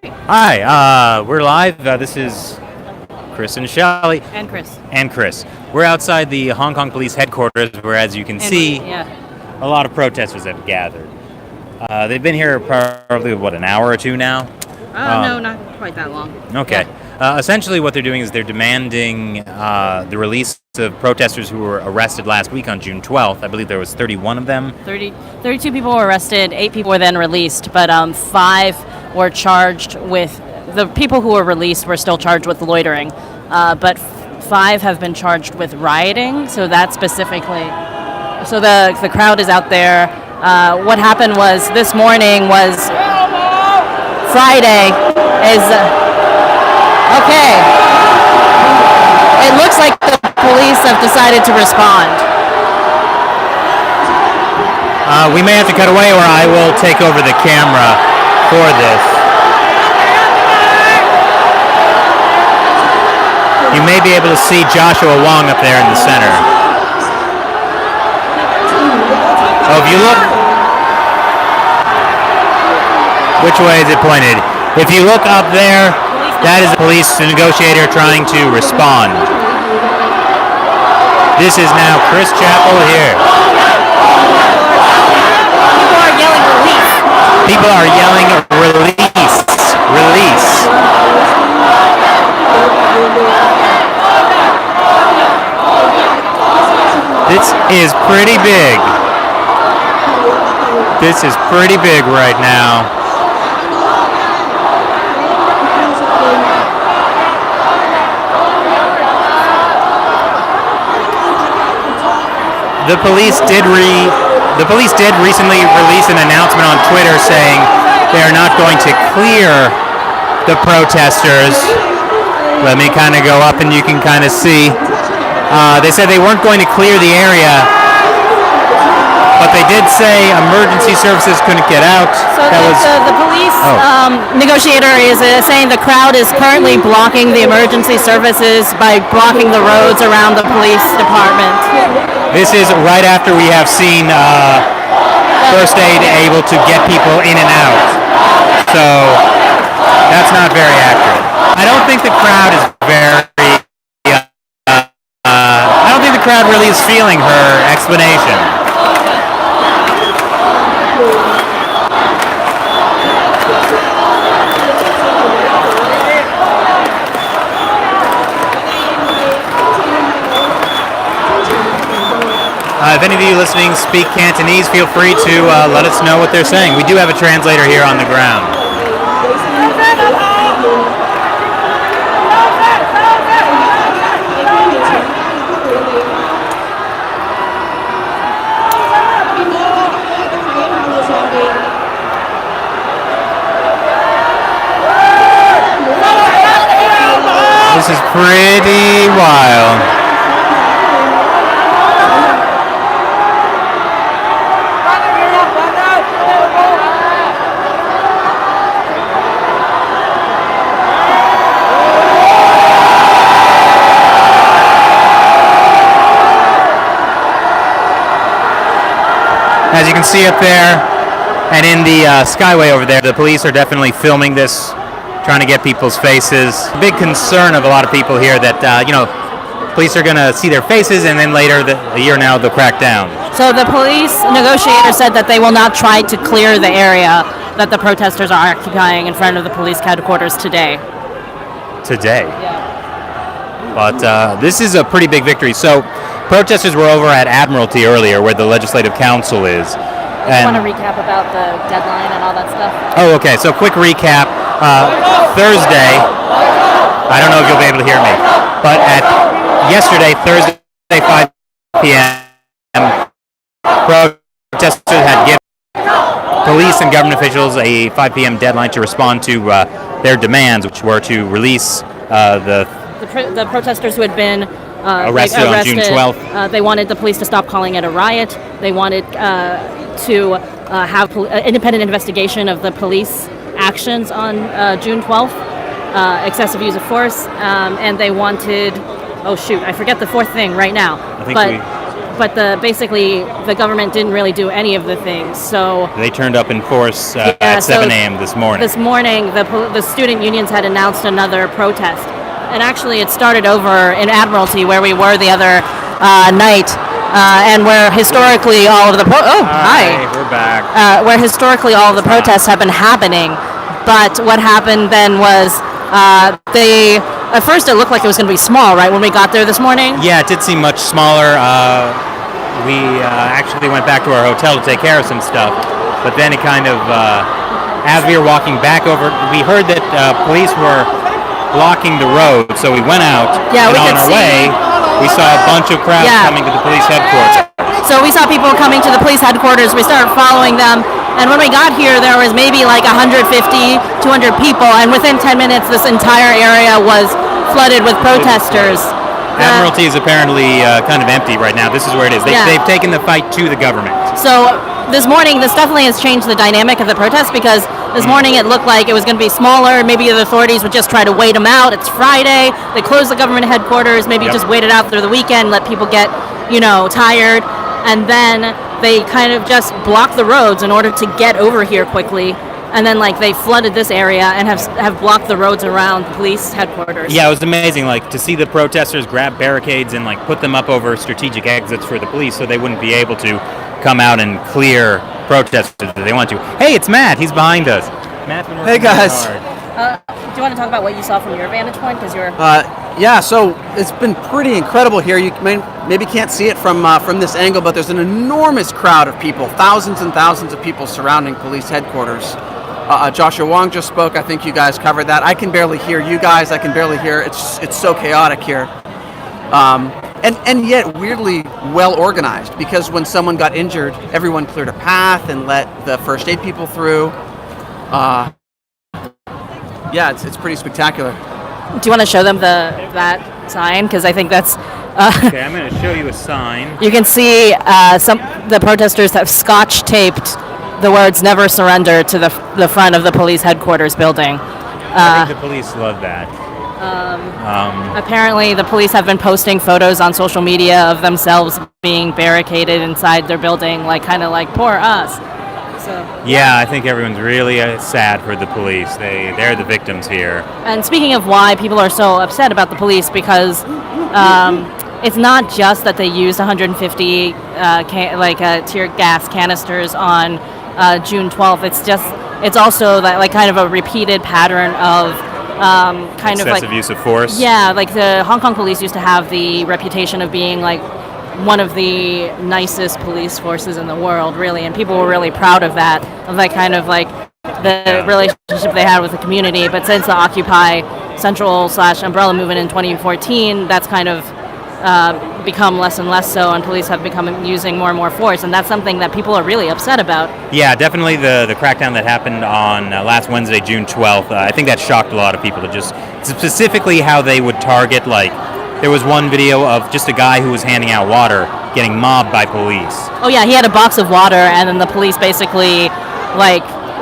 Hi, we're live. This is Chris and Shelley. And Chris. And Chris. We're outside the Hong Kong police headquarters where, as you can see, a lot of protesters have gathered. They've been here probably, an hour or two now? No, not quite that long. Okay. Yeah. Essentially what they're doing is they're demanding the release of protesters who were arrested last week on June 12th. I believe there was 31 of them. 32 people were arrested, 8 people were then released, but 5 were charged with, the people who were released were still charged with loitering, but 5 have been charged with rioting, so that specifically, so the crowd is out there. What happened was this morning was Friday is, okay, it looks like the police have decided to respond. We may have to cut away or I will take over the camera for this. You may be able to see Joshua Wong up there in the center. Oh, if you look, which way is it pointed? If you look up there, that is a police negotiator trying to respond. This is now Chris Chappell here. People are yelling release. Release. This is pretty big. This is pretty big right now. The police did recently release an announcement on Twitter saying they are not going to clear the protesters. Let me kind of go up and you can kind of see. They said they weren't going to clear the area, but they did say emergency services couldn't get out. So the police negotiator is saying the crowd is currently blocking the emergency services by blocking the roads around the police department. This is right after we have seen first aid able to get people in and out. So that's not very accurate. I don't think the crowd is I don't think the crowd really is feeling her explanation. If any of you listening speak Cantonese, feel free to let us know what they're saying. We do have a translator here on the ground. This is pretty wild. As you can see up there, and in the skyway over there, the police are definitely filming this, trying to get people's faces. Big concern of a lot of people here that, police are going to see their faces, and then later, a year now, they'll crack down. So the police negotiator said that they will not try to clear the area that the protesters are occupying in front of the police headquarters today. Today? Yeah. But this is a pretty big victory. So protesters were over at Admiralty earlier, where the Legislative Council is. I want to recap about the deadline and all that stuff. Oh, okay. So quick recap. Thursday, I don't know if you'll be able to hear me, but yesterday, Thursday, 5 p.m., protesters had given police and government officials a 5 p.m. deadline to respond to their demands, which were to release the protesters who had been arrested on June 12th. They wanted the police to stop calling it a riot. They wanted to have independent investigation of the police actions on June 12th, excessive use of force, and they wanted, I forget the fourth thing right now. but basically the government didn't really do any of the things. So they turned up in force at 7 a.m. this morning. This morning, the student unions had announced another protest, and actually it started over in Admiralty where we were the other night, and where historically all of the Hi, we're back. Where historically all of the protests have been happening. But what happened then was at first it looked like it was going to be small, right, when we got there this morning? Yeah, it did seem much smaller. We actually went back to our hotel to take care of some stuff, but then it kind of, as we were walking back over, we heard that police were blocking the road, so we went out, and on our way, we saw a bunch of crowds coming to the police headquarters. So we saw people coming to the police headquarters, we started following them, and when we got here, there was maybe like 150, 200 people, and within 10 minutes, this entire area was flooded with protesters. Admiralty is apparently kind of empty right now. This is where it is. They've taken the fight to the government. So this morning, this definitely has changed the dynamic of the protest, because this morning it looked like it was going to be smaller. Maybe the authorities would just try to wait them out. It's Friday. They closed the government headquarters. Maybe just wait it out through the weekend, let people get, tired. And then they kind of just blocked the roads in order to get over here quickly. And then, they flooded this area and have blocked the roads around the police headquarters. Yeah, it was amazing, to see the protesters grab barricades and, put them up over strategic exits for the police so they wouldn't be able to come out and clear protesters if they want to. Hey, it's Matt. He's behind us. Matt's been working hard. Do you want to talk about what you saw from your vantage point? Because you're... So it's been pretty incredible here. You maybe can't see it from this angle, but there's an enormous crowd of people, thousands and thousands of people surrounding police headquarters. Joshua Wong just spoke. I think you guys covered that. I can barely hear you guys. I can barely hear. It's so chaotic here, and yet weirdly well organized. Because when someone got injured, everyone cleared a path and let the first aid people through. It's pretty spectacular. Do you want to show them that sign? Because I think that's... Okay, I'm going to show you a sign. You can see the protesters have scotch-taped the words "Never Surrender" to the front of the police headquarters building. I think the police love that. Apparently, the police have been posting photos on social media of themselves being barricaded inside their building, kind of like poor us. So, yeah, I think everyone's really sad for the police. They're the victims here. And speaking of why people are so upset about the police, because it's not just that they used 150 tear gas canisters on June 12th. It's also that kind of a repeated pattern of excessive use of force. Yeah, the Hong Kong police used to have the reputation of being one of the nicest police forces in the world, really, and people were really proud of that kind of the relationship they had with the community. But since the Occupy Central / Umbrella movement in 2014, that's kind of become less and less so, and police have become using more and more force, and that's something that people are really upset about. Yeah, definitely the crackdown that happened on last Wednesday, June 12th, I think that shocked a lot of people, specifically how they would target, there was one video of just a guy who was handing out water getting mobbed by police. Oh yeah, he had a box of water, and then the police basically,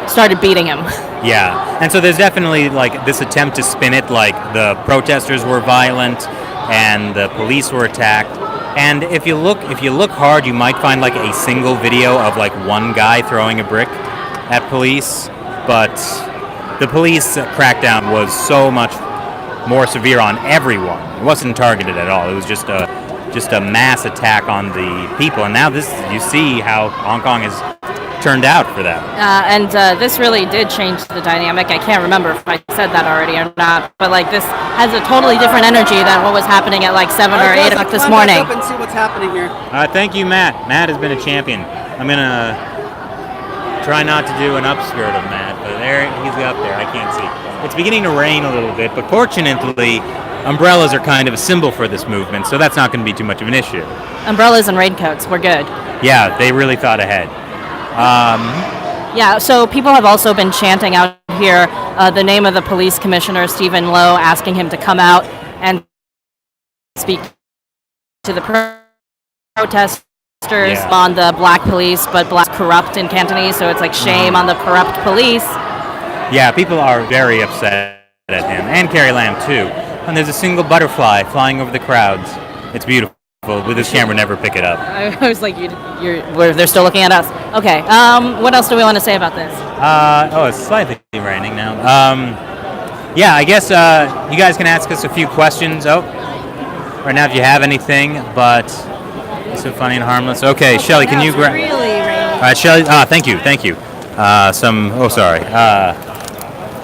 started beating him. Yeah, and so there's definitely, this attempt to spin it the protesters were violent and the police were attacked. And if you look hard, you might find a single video of one guy throwing a brick at police, but the police crackdown was so much more severe on everyone. It wasn't targeted at all. It was just a mass attack on the people. And now you see how Hong Kong has turned out for that. And this really did change the dynamic. I can't remember if I said that already or not, but this has a totally different energy than what was happening at 7 or 8 o'clock this morning. Up and see what's happening here. Thank you, Matt. Matt has been a champion. I'm gonna try not to do an upskirt of Matt, but there he's up there. I can't see. It's beginning to rain a little bit, but fortunately, umbrellas are kind of a symbol for this movement, so that's not going to be too much of an issue. Umbrellas and raincoats, we're good. Yeah, they really thought ahead. Yeah, so people have also been chanting out here the name of the police commissioner, Stephen Low, asking him to come out and speak to the protesters on the black police, but black corrupt in Cantonese, so it's shame on the corrupt police. Yeah, people are very upset at him, and Carrie Lam too. And there's a single butterfly flying over the crowds. It's beautiful. With this camera, never pick it up. I was like, they're still looking at us. Okay. What else do we want to say about this? It's slightly raining now. Yeah, I guess you guys can ask us a few questions. Right now, if you have anything, but it's so funny and harmless. Okay, Shelley, can you grab? Really raining. All right, Shelley. Thank you.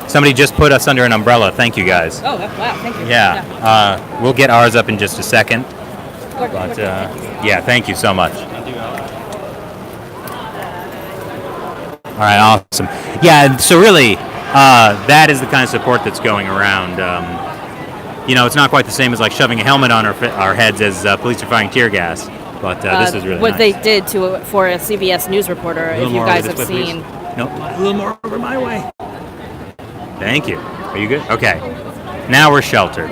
Somebody just put us under an umbrella. Thank you, guys. Oh, wow, thank you. Yeah. We'll get ours up in just a second. But yeah, thank you so much. All right, awesome. Yeah, so really, that is the kind of support that's going around. It's not quite the same as like shoving a helmet on our heads as police are firing tear gas. But this is really what nice. they did for a CBS News reporter. If you guys have seen. No, a little more over my way. Thank you. Are you good? Okay. Now we're sheltered.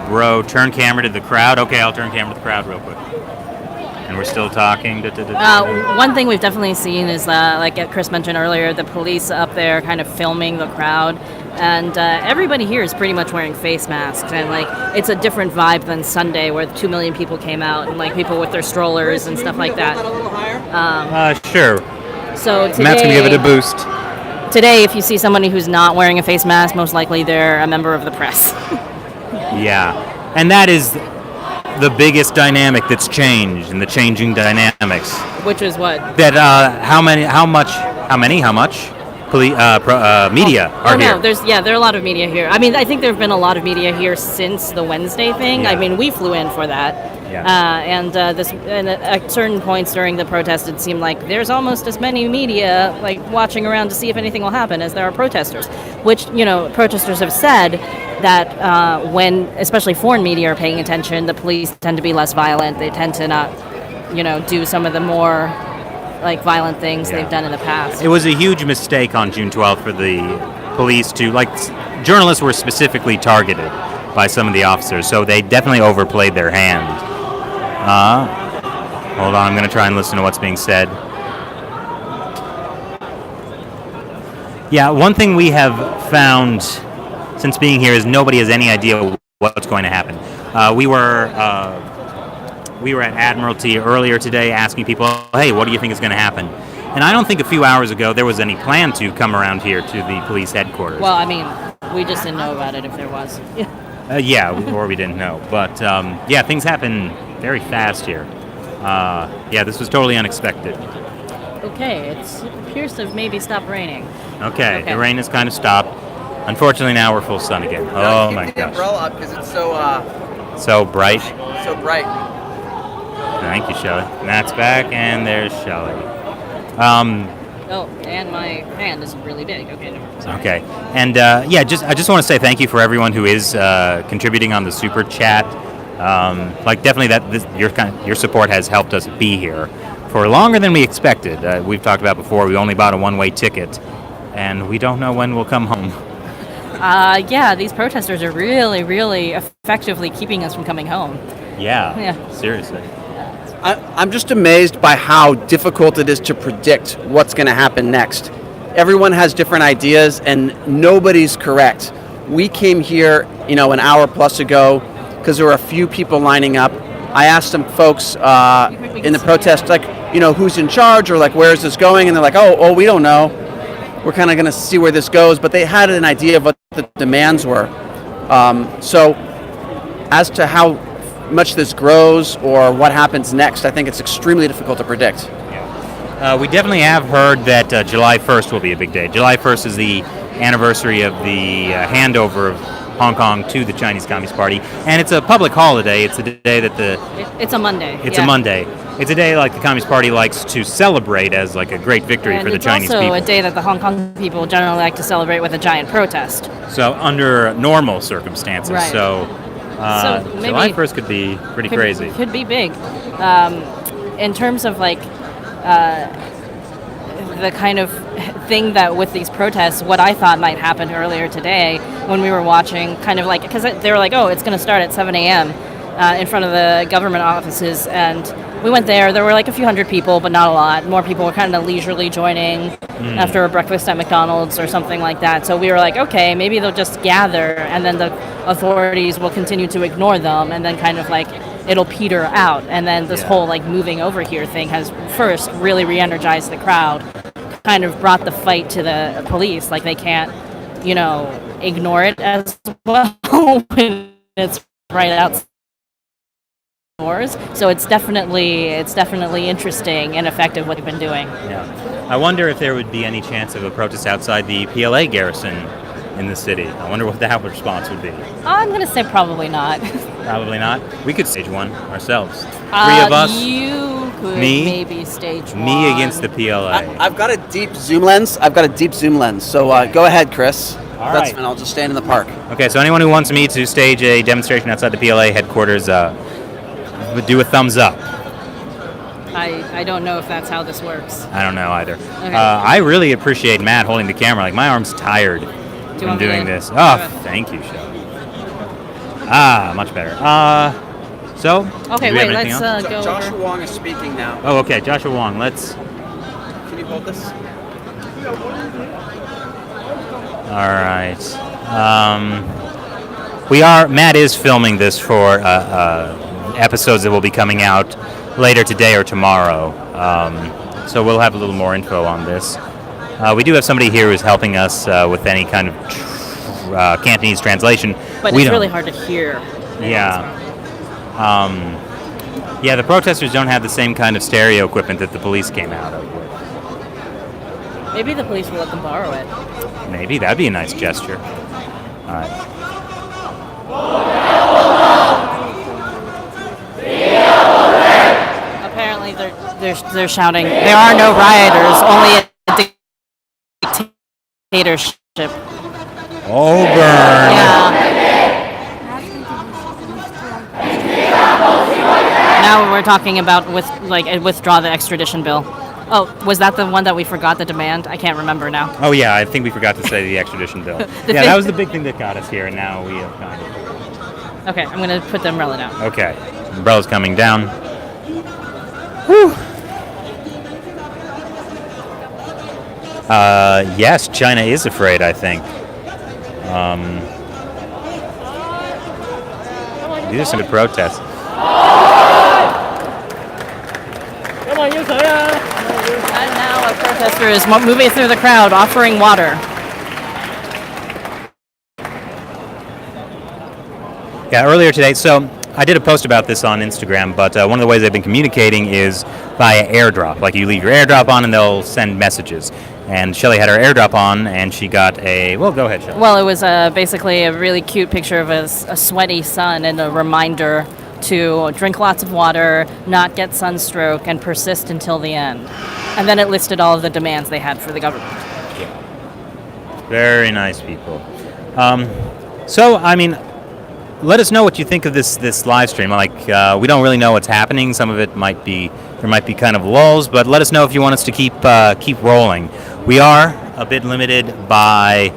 Bro, turn camera to the crowd. Okay, I'll turn camera to the crowd real quick. And we're still talking. One thing we've definitely seen is, like Chris mentioned earlier, the police up there kind of filming the crowd. And everybody here is pretty much wearing face masks. And, like, it's a different vibe than Sunday where 2 million people came out and, like, people with their strollers and stuff like that. Sure. So today, Matt's going to give it a boost. Today, if you see somebody who's not wearing a face mask, most likely they're a member of the press. Yeah, and that is the biggest dynamic that's changed in the changing dynamics. Which is what? That how much media are here. There are a lot of media here. I mean, I think there have been a lot of media here since the Wednesday thing. Yeah. I mean, we flew in for that. Yeah. And at certain points during the protest, it seemed like there's almost as many media like watching around to see if anything will happen as there are protesters. Which, protesters have said that when, especially foreign media, are paying attention, the police tend to be less violent. They tend to not, do some of the more like violent things they've done in the past. It was a huge mistake on June 12th for the police to, journalists were specifically targeted by some of the officers, so they definitely overplayed their hand. Hold on, I'm going to try and listen to what's being said. Yeah, one thing we have found since being here is nobody has any idea what's going to happen. We were at Admiralty earlier today asking people, hey, what do you think is going to happen? And I don't think a few hours ago there was any plan to come around here to the police headquarters. Well, I mean, we just didn't know about it if there was. Or we didn't know. But, things happen very fast here. This was totally unexpected. Okay, it appears to have maybe stopped raining. Okay, the rain has kind of stopped. Unfortunately, now we're full sun again. Oh, my gosh. Keep the umbrella up because it's so bright. So bright. Thank you, Shelley. Matt's back, and there's Shelley. And my hand is really big. Okay, no, sorry. Okay, and I just want to say thank you for everyone who is contributing on the super chat. Definitely your support has helped us be here for longer than we expected. We've talked about before. We only bought a one-way ticket, and we don't know when we'll come home. These protesters are really, really effectively keeping us from coming home. Yeah. Seriously. I'm just amazed by how difficult it is to predict what's going to happen next. Everyone has different ideas, and nobody's correct. We came here, an hour plus ago, because there were a few people lining up. I asked some folks in the protest, who's in charge, or where is this going? And they're like, oh, we don't know. We're kind of going to see where this goes. But they had an idea of what the demands were. So as to how much this grows or what happens next, I think it's extremely difficult to predict. We definitely have heard that July 1st will be a big day. July 1st is the anniversary of the handover of Hong Kong to the Chinese Communist Party, and it's a public holiday. It's a day that It's a Monday. It's a Monday. It's a day like the Communist Party likes to celebrate as a great victory for the Chinese people. It's also a day that the Hong Kong people generally like to celebrate with a giant protest. So under normal circumstances. Right. So maybe July 1st could be pretty crazy. Could be big. In terms of the kind of thing that with these protests, what I thought might happen earlier today when we were watching, because they were like, oh, it's going to start at 7 a.m. In front of the government offices, and we went there. There were a few hundred people, but not a lot. More people were kind of leisurely joining after a breakfast at McDonald's or something like that. So we were like, okay, maybe they'll just gather, and then the authorities will continue to ignore them, and then kind of it'll peter out. And then this whole like moving over here thing has first really re-energized the crowd, kind of brought the fight to the police. Like they can't, ignore it as well when it's right outside doors. So it's definitely interesting and effective what they've been doing. Yeah. I wonder if there would be any chance of a protest outside the PLA garrison in the city. I wonder what that response would be. I'm going to say probably not. Probably not. We could stage one ourselves. 3 of us. You could maybe stage one. Me against the PLA. I've got a deep zoom lens. So go ahead, Chris. All That's right. fine. I'll just stand in the park. Okay, so anyone who wants me to stage a demonstration outside the PLA headquarters, would do a thumbs up. I don't know if that's how this works. I don't know either. Okay. I really appreciate Matt holding the camera. Like, my arm's tired Do you from want me doing to- this. Oh, thank you, Shelley. Much better. So, Okay, do we have wait, anything let's else? go Joshua over. Wong is speaking now. Oh, okay, Joshua Wong. Let's. Can you hold this? All right. Matt is filming this for episodes that will be coming out later today or tomorrow. So we'll have a little more info on this. We do have somebody here who's helping us with any kind of Cantonese translation. But it's really hard to hear. Yeah. The protesters don't have the same kind of stereo equipment that the police came out of with. Maybe the police will let them borrow it. Maybe that'd be a nice gesture. All right. Apparently they're shouting, "There are no rioters, only a dictatorship." Oh, burn. Yeah. Now we're talking about withdraw the extradition bill. Oh, was that the one that we forgot to demand? I can't remember now. Oh, yeah, I think we forgot to say the extradition bill. That was the big thing that got us here, and now we have kind of... Okay, I'm going to put the umbrella down. Okay, umbrella's coming down. Whew. Yes, China is afraid, I think. These are some good protests. And now a protester is moving through the crowd, offering water. Yeah, earlier today, so I did a post about this on Instagram, but one of the ways they've been communicating is via airdrop. Like, you leave your airdrop on and they'll send messages. And Shelley had her airdrop on, and she got a... Well, go ahead, Shelley. Well, it was basically a really cute picture of a sweaty sun and a reminder to drink lots of water, not get sunstroke, and persist until the end. And then it listed all of the demands they had for the government. Very nice people. So, I mean, let us know what you think of this live stream. Like, we don't really know what's happening. Some of it might be... There might be kind of lulls, but let us know if you want us to keep rolling. We are a bit limited by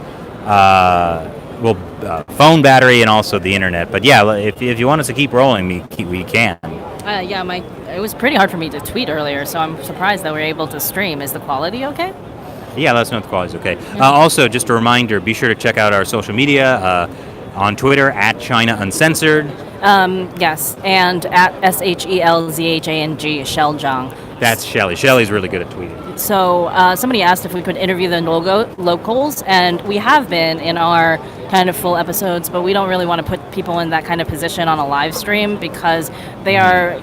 phone battery and also the internet. But yeah, if you want us to keep rolling, we can. It was pretty hard for me to tweet earlier, so I'm surprised that we're able to stream. Is the quality okay? Yeah, let us know if the quality's okay. Also, just a reminder, be sure to check out our social media on Twitter at China Uncensored. Yes, and at SHELZHANG, Sheljang. That's Shelley. Shelley's really good at tweeting. So somebody asked if we could interview the locals, and we have been in our kind of full episodes, but we don't really want to put people in that kind of position on a live stream because they are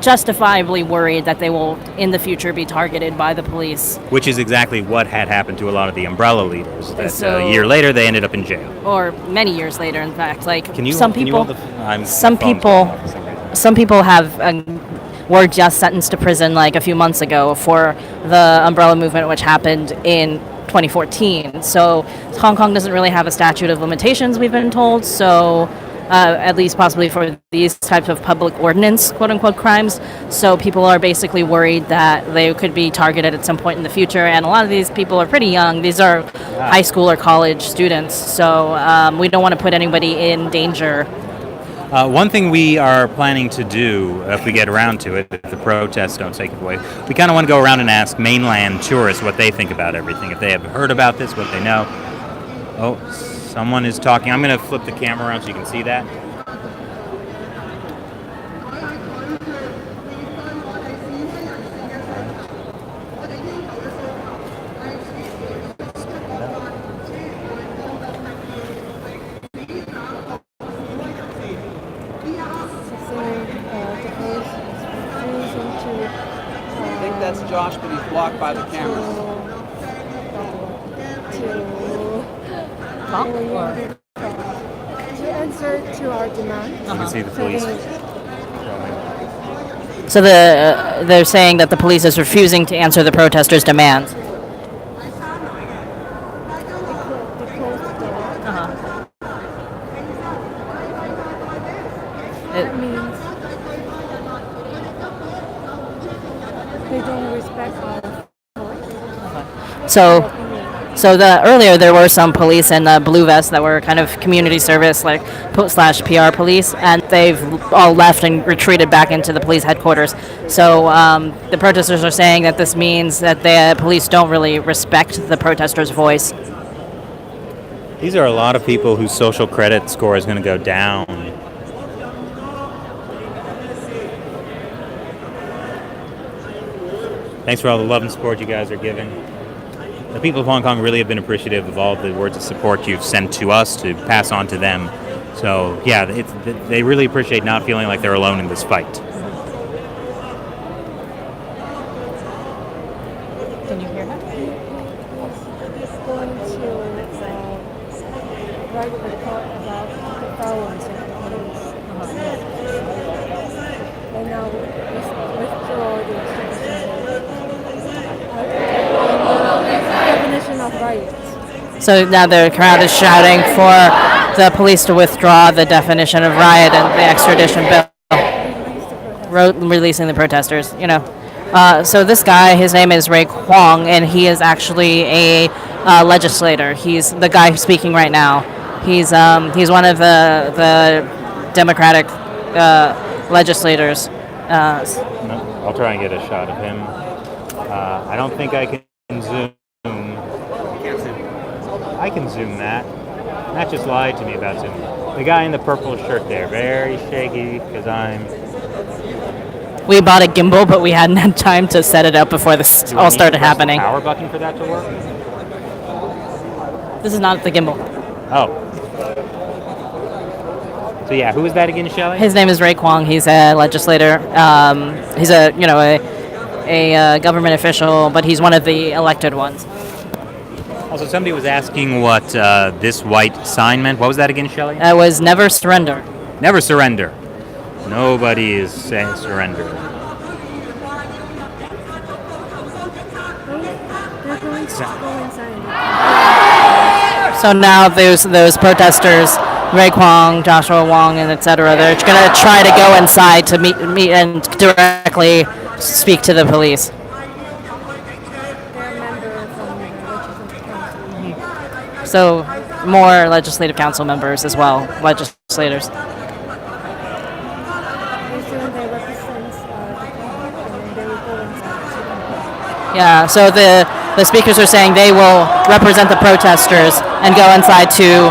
justifiably worried that they will in the future be targeted by the police. Which is exactly what had happened to a lot of the umbrella leaders. That So- a year later, they ended up in jail. Or many years later, in fact. Like Can you? some can you people, hold the, some people have were just sentenced to prison like a few months ago for the umbrella movement, which happened in 2014. So Hong Kong doesn't really have a statute of limitations, we've been told. So at least possibly for these types of public ordinance, quote-unquote, crimes. So people are basically worried that they could be targeted at some point in the future, and a lot of these people are pretty young. These are high school or college students, so we don't want to put anybody in danger. One thing we are planning to do, if we get around to it, if the protests don't take it away, we kind of want to go around and ask mainland tourists what they think about everything, if they have heard about this, what they know. Oh, someone is talking. I'm going to flip the camera around so you can see that. Josh, but he's blocked by the cameras. To answer to our demand. You can see the police. So they're saying that the police is refusing to answer the protesters' demands. They closed the door. That means they don't respect our voice. So earlier there were some police in blue vests that were kind of community service, like / PR police, and they've all left and retreated back into the police headquarters. So the protesters are saying that this means that the police don't really respect the protesters' voice. These are a lot of people whose social credit score is going to go down. Thanks for all the love and support you guys are giving. The people of Hong Kong really have been appreciative of all the words of support you've sent to us to pass on to them. So, yeah, they really appreciate not feeling like they're alone in this fight. Can you hear her? He's going to write a report about the violence of the police. And now withdraw the definition of riots. So now the crowd is shouting for the police to withdraw the definition of riot and the extradition bill, releasing the protesters. So this guy, his name is Ray Kwong, and he is actually a legislator. He's the guy speaking right now. He's one of the Democratic legislators. I'll try and get a shot of him. I don't think I can zoom. I can zoom that. Matt just lied to me about zooming. The guy in the purple shirt there, very shaky because We bought a gimbal, but we hadn't had time to set it up before this all started happening. Power button for that to work? This is not the gimbal. Oh. So yeah, who is that again, Shelley? His name is Ray Kwong. He's a legislator. He's a government official, but he's one of the elected ones. Also, somebody was asking what this white sign meant. What was that again, Shelley? It was never surrender. Never surrender. Nobody is saying surrender. They're going to go inside. So now those protesters, Ray Kwong, Joshua Wong, and etc. They're going to try to go inside to meet and directly speak to the police. So more legislative council members as well, legislators. They represent the public, and they will go inside. Yeah, so the speakers are saying they will represent the protesters and go inside to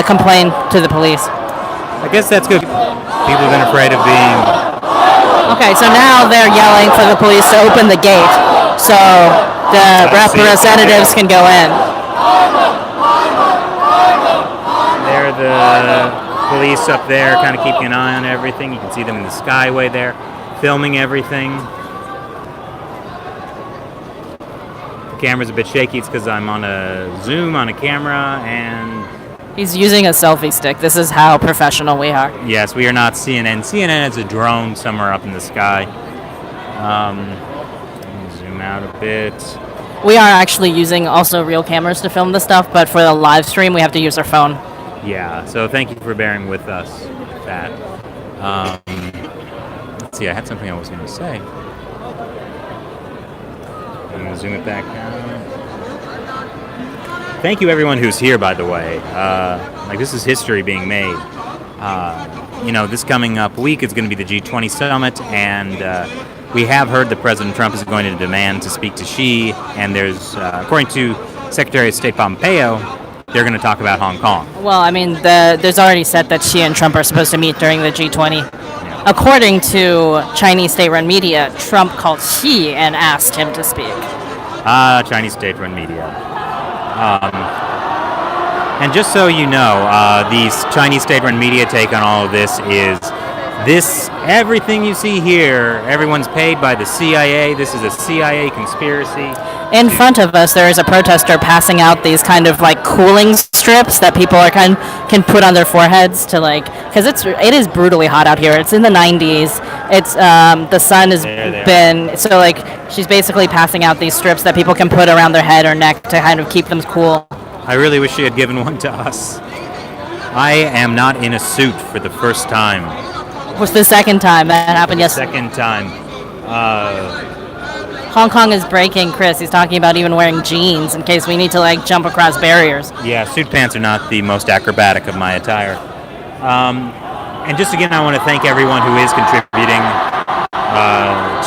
complain to the police. I guess that's good. People have been afraid of being... Okay, so now they're yelling for the police to open the gate so the representatives can go in. They're the police up there kind of keeping an eye on everything. You can see them in the skyway there, filming everything. The camera's a bit shaky. It's because I'm on a Zoom on a camera, and... He's using a selfie stick. This is how professional we are. Yes, we are not CNN. CNN is a drone somewhere up in the sky. Zoom out a bit. We are actually using also real cameras to film this stuff, but for the live stream, we have to use our phone. Yeah, so thank you for bearing with us with that. Let's see, I had something I was going to say. I'm going to zoom it back down. Thank you, everyone who's here, by the way. This is history being made. This coming up week is going to be the G20 summit, and we have heard that President Trump is going to demand to speak to Xi, and there's, according to Secretary of State Pompeo, they're going to talk about Hong Kong. Well, I mean, there's already said that Xi and Trump are supposed to meet during the G20. Yeah. According to Chinese state-run media, Trump called Xi and asked him to speak. Chinese state-run media. And just so you know, the Chinese state-run media take on all of this is Everything you see here, everyone's paid by the CIA. This is a CIA conspiracy. In front of us, there is a protester passing out these kind of like cooling strips that people can put on their foreheads to because it is brutally hot out here. It's in the 90s. It's the sun has been so she's basically passing out these strips that people can put around their head or neck to kind of keep them cool. I really wish she had given one to us. I am not in a suit for the first time. Was the second time that happened yesterday? Second time. Hong Kong is breaking, Chris. He's talking about even wearing jeans in case we need to jump across barriers. Yeah, suit pants are not the most acrobatic of my attire. And just again, I want to thank everyone who is contributing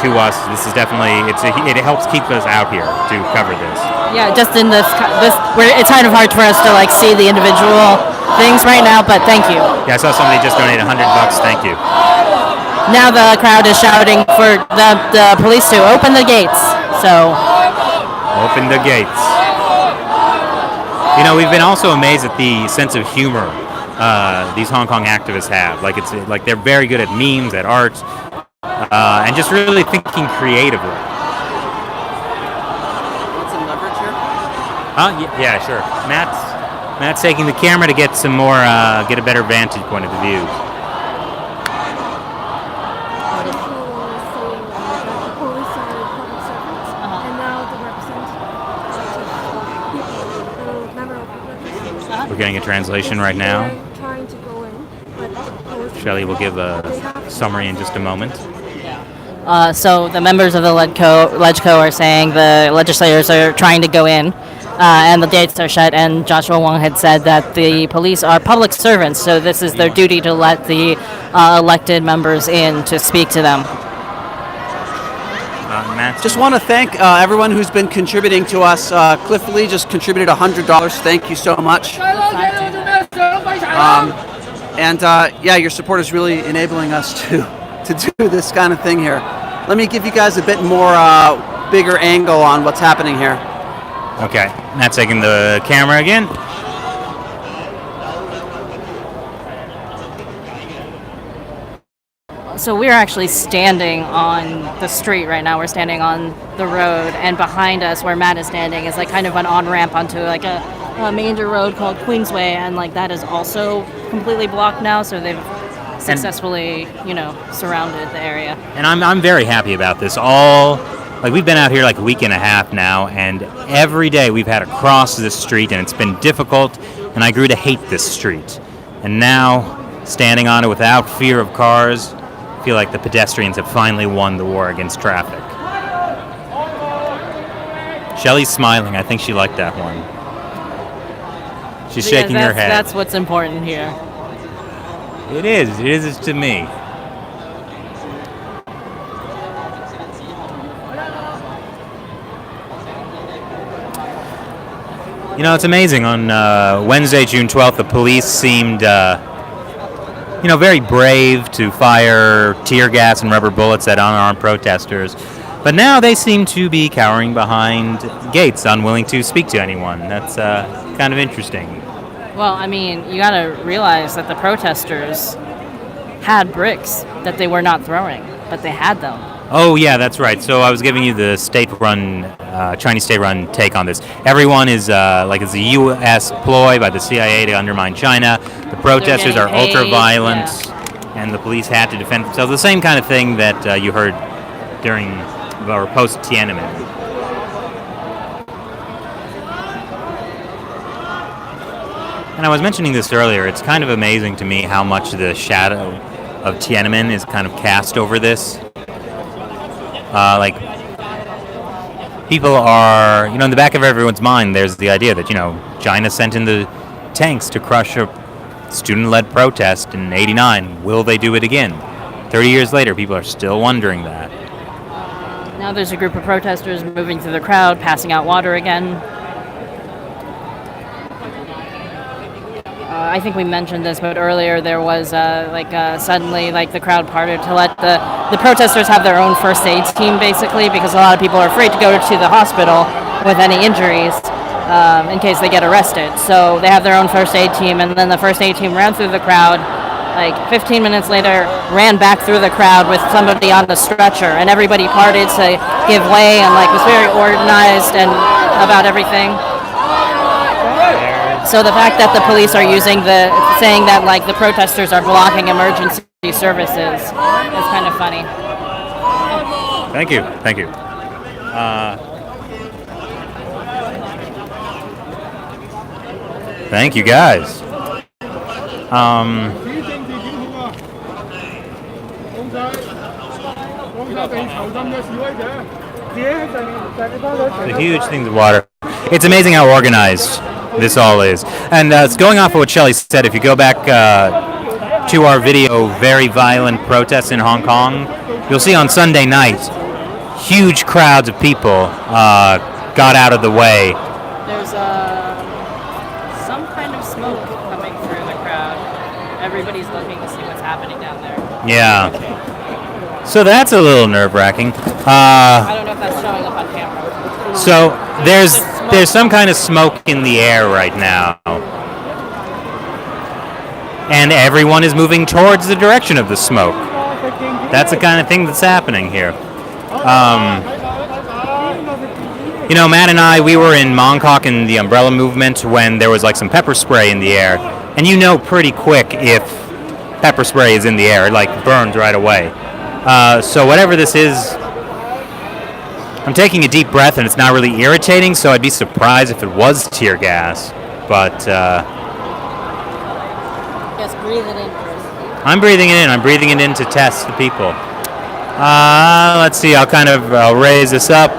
to us. This is definitely it helps keep us out here to cover this. Yeah, just in this it's kind of hard for us to see the individual things right now, but thank you. Yeah, I saw somebody just donate $100. Thank you. Now the crowd is shouting for the police to open the gates. So open the gates. We've been also amazed at the sense of humor these Hong Kong activists have. They're very good at memes, at art, and just really thinking creatively. Want some leverage here? Yeah, sure. Matt's taking the camera to get some more, get a better vantage point of the view. We're getting a translation right now. Shelley will give a summary in just a moment. So the members of the LegCo are saying the legislators are trying to go in, and the gates are shut, and Joshua Wong had said that the police are public servants, so this is their duty to let the elected members in to speak to them. Just want to thank everyone who's been contributing to us. Cliff Lee just contributed $100. Thank you so much. Your support is really enabling us to do this kind of thing here. Let me give you guys a bit more bigger angle on what's happening here. Okay, Matt's taking the camera again. So we're actually standing on the street right now. We're standing on the road, and behind us, where Matt is standing, is kind of an on-ramp onto a major road called Queensway, and that is also completely blocked now. So they've successfully, surrounded the area. And I'm very happy about this. We've been out here a week and a half now, and every day we've had to cross this street, and it's been difficult, and I grew to hate this street. And now, standing on it without fear of cars, I feel like the pedestrians have finally won the war against traffic. Shelley's smiling. I think she liked that one. She's shaking her head. That's what's important here. It is to me. It's amazing. On Wednesday, June 12th, the police seemed, very brave to fire tear gas and rubber bullets at unarmed protesters. But now they seem to be cowering behind gates, unwilling to speak to anyone. That's kind of interesting. Well, you got to realize that the protesters had bricks that they were not throwing, but they had them. Oh, yeah, that's right. So I was giving you the Chinese state-run take on this. Everyone is it's a U.S. ploy by the CIA to undermine China. The protesters are ultra-violent, and the police had to defend themselves. The same kind of thing that you heard during or post-Tiananmen. And I was mentioning this earlier. It's kind of amazing to me how much the shadow of Tiananmen is kind of cast over this. People are, in the back of everyone's mind, there's the idea that, China sent in the tanks to crush a student-led protest in '89. Will they do it again? 30 years later, people are still wondering that. Now there's a group of protesters moving through the crowd, passing out water again. I think we mentioned this, but earlier there was suddenly the crowd parted to let the protesters have their own first aid team, basically, because a lot of people are afraid to go to the hospital with any injuries in case they get arrested. So they have their own first aid team, and then the first aid team ran through the crowd Like 15 minutes later, ran back through the crowd with somebody on the stretcher, and everybody parted to give way and like was very organized and about everything. So the fact that the police are saying that like the protesters are blocking emergency services is kind of funny. Thank you. Thank you, guys. The huge things of water. It's amazing how organized this all is. And it's going off of what Shelley said. If you go back to our video, Very Violent Protests in Hong Kong, you'll see on Sunday night, huge crowds of people got out of the way. There's some kind of smoke coming through the crowd. Everybody's looking to see what's happening down there. Yeah. So that's a little nerve-wracking. I don't know if that's showing up on camera. So there's some kind of smoke in the air right now. And everyone is moving towards the direction of the smoke. That's the kind of thing that's happening here. Matt and I, we were in Mongkok in the umbrella movement when there was like some pepper spray in the air. And you know pretty quick if pepper spray is in the air. It like burns right away. So whatever this is, I'm taking a deep breath and it's not really irritating, so I'd be surprised if it was tear gas. But Just breathe it in first. I'm breathing it in. I'm breathing it in to test the people. Let's see. I'll raise this up.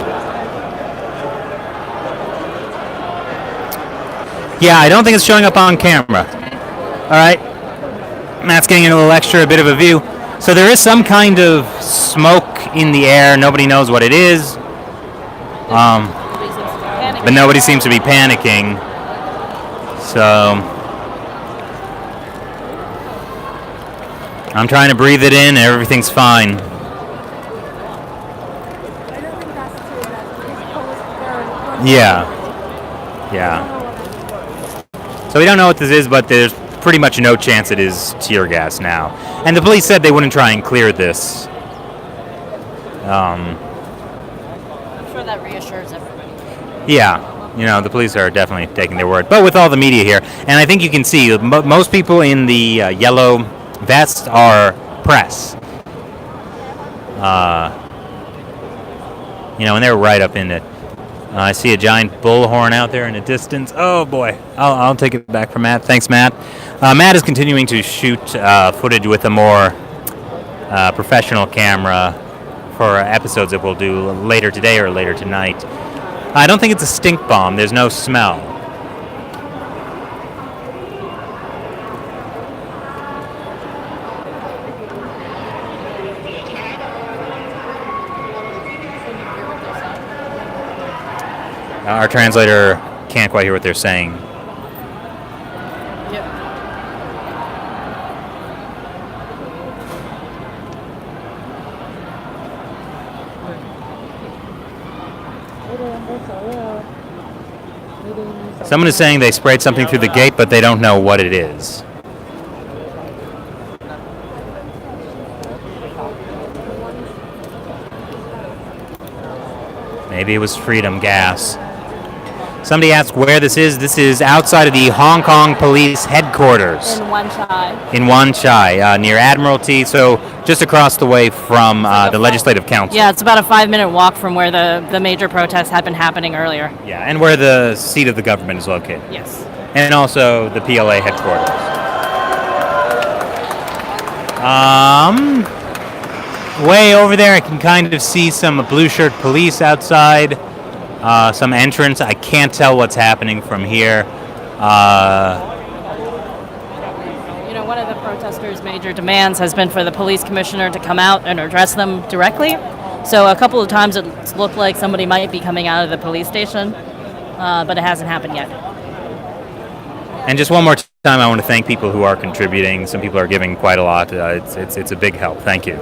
Yeah, I don't think it's showing up on camera. All right. Matt's getting a little extra, a bit of a view. So there is some kind of smoke in the air. Nobody knows what it is. But nobody seems to be panicking. So I'm trying to breathe it in and everything's fine. I don't think that's true. That Yeah. So we don't know what this is, but there's pretty much no chance it is tear gas now. And the police said they wouldn't try and clear this. I'm sure that reassures everybody. Yeah, the police are definitely taking their word. But with all the media here, and I think you can see most people in the yellow vest are press. And they're right up in it. I see a giant bullhorn out there in the distance. Oh boy, I'll take it back from Matt. Thanks, Matt. Matt is continuing to shoot footage with a more professional camera for episodes that we'll do later today or later tonight. I don't think it's a stink bomb. There's no smell. Our translator can't quite hear what they're saying. Yep. Someone is saying they sprayed something through the gate, but they don't know what it is. Maybe it was freedom gas. Somebody asked where this is. This is outside of the Hong Kong Police Headquarters. In Wan Chai. In Wan Chai, near Admiralty, so just across the way from the Legislative Council. Yeah, it's about a 5-minute walk from where the major protests had been happening earlier. Yeah, and where the seat of the government is located. Yes. And also the PLA headquarters. Way over there, I can kind of see some blue shirt police outside. Some entrance. I can't tell what's happening from here. One of the protesters' major demands has been for the police commissioner to come out and address them directly. So a couple of times it looked like somebody might be coming out of the police station, but it hasn't happened yet. And just one more time, I want to thank people who are contributing. Some people are giving quite a lot. It's a big help. Thank you.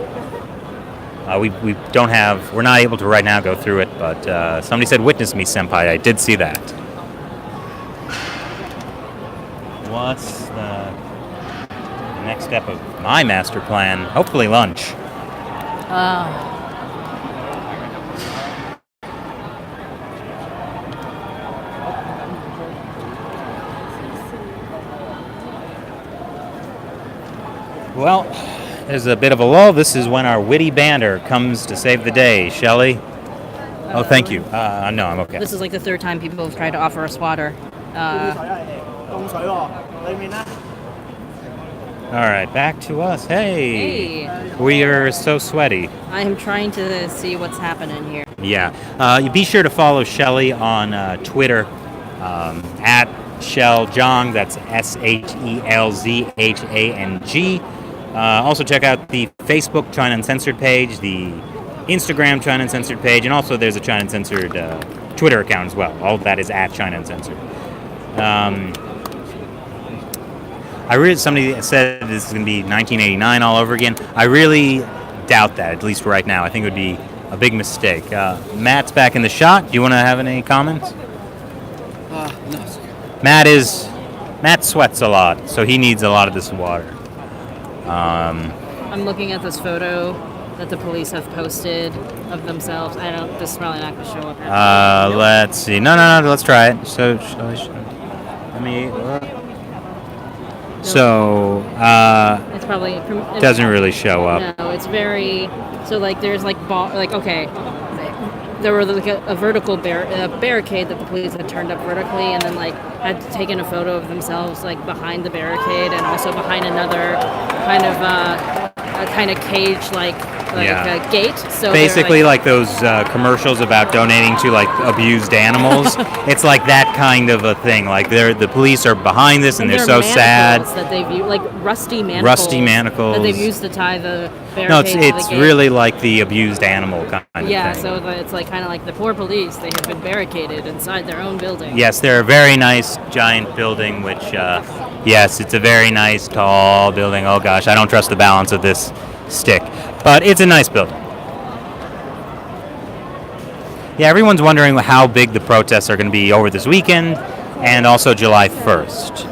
We're not able to right now go through it, but somebody said, "Witness me, senpai." I did see that. What's the next step of my master plan. Hopefully lunch. Well, there's a bit of a lull. This is when our witty banter comes to save the day. Shelley? Oh, thank you. No, I'm okay. This is like the third time people have tried to offer us water. All right, back to us. Hey. Hey. We are so sweaty. I am trying to see what's happening here. Yeah. You be sure to follow Shelley on Twitter at ShellJong. That's SHELZHANG. Also check out the Facebook China Uncensored page, the Instagram China Uncensored page, and also there's a China Uncensored Twitter account as well. All of that is at China Uncensored. Somebody said this is going to be 1989 all over again. I really doubt that, at least right now. I think it would be a big mistake. Matt's back in the shot. Do you want to have any comments? No. Matt sweats a lot, so he needs a lot of this water. I'm looking at this photo that the police have posted of themselves. This is probably not going to show up. Let's see. No, let's try it. So, let me... So, it's probably... doesn't really show up. No, it's very... So, like, there's, okay... There were like a vertical barricade that the police had turned up vertically, and then had taken a photo of themselves behind the barricade and also behind another kind of cage a gate. So basically, like those commercials about donating to abused animals. It's like that kind of a thing. Like the police are behind this, and they're so sad. That they've used, rusty manacles that they've used to tie the barricade. No, it's really like the abused animal kind of thing. Yeah, so it's kind of like the poor police. They have been barricaded inside their own building. Yes, they're a very nice giant building, which yes, it's a very nice tall building. Oh gosh, I don't trust the balance of this stick, but it's a nice building. Yeah, everyone's wondering how big the protests are going to be over this weekend and also July 1st.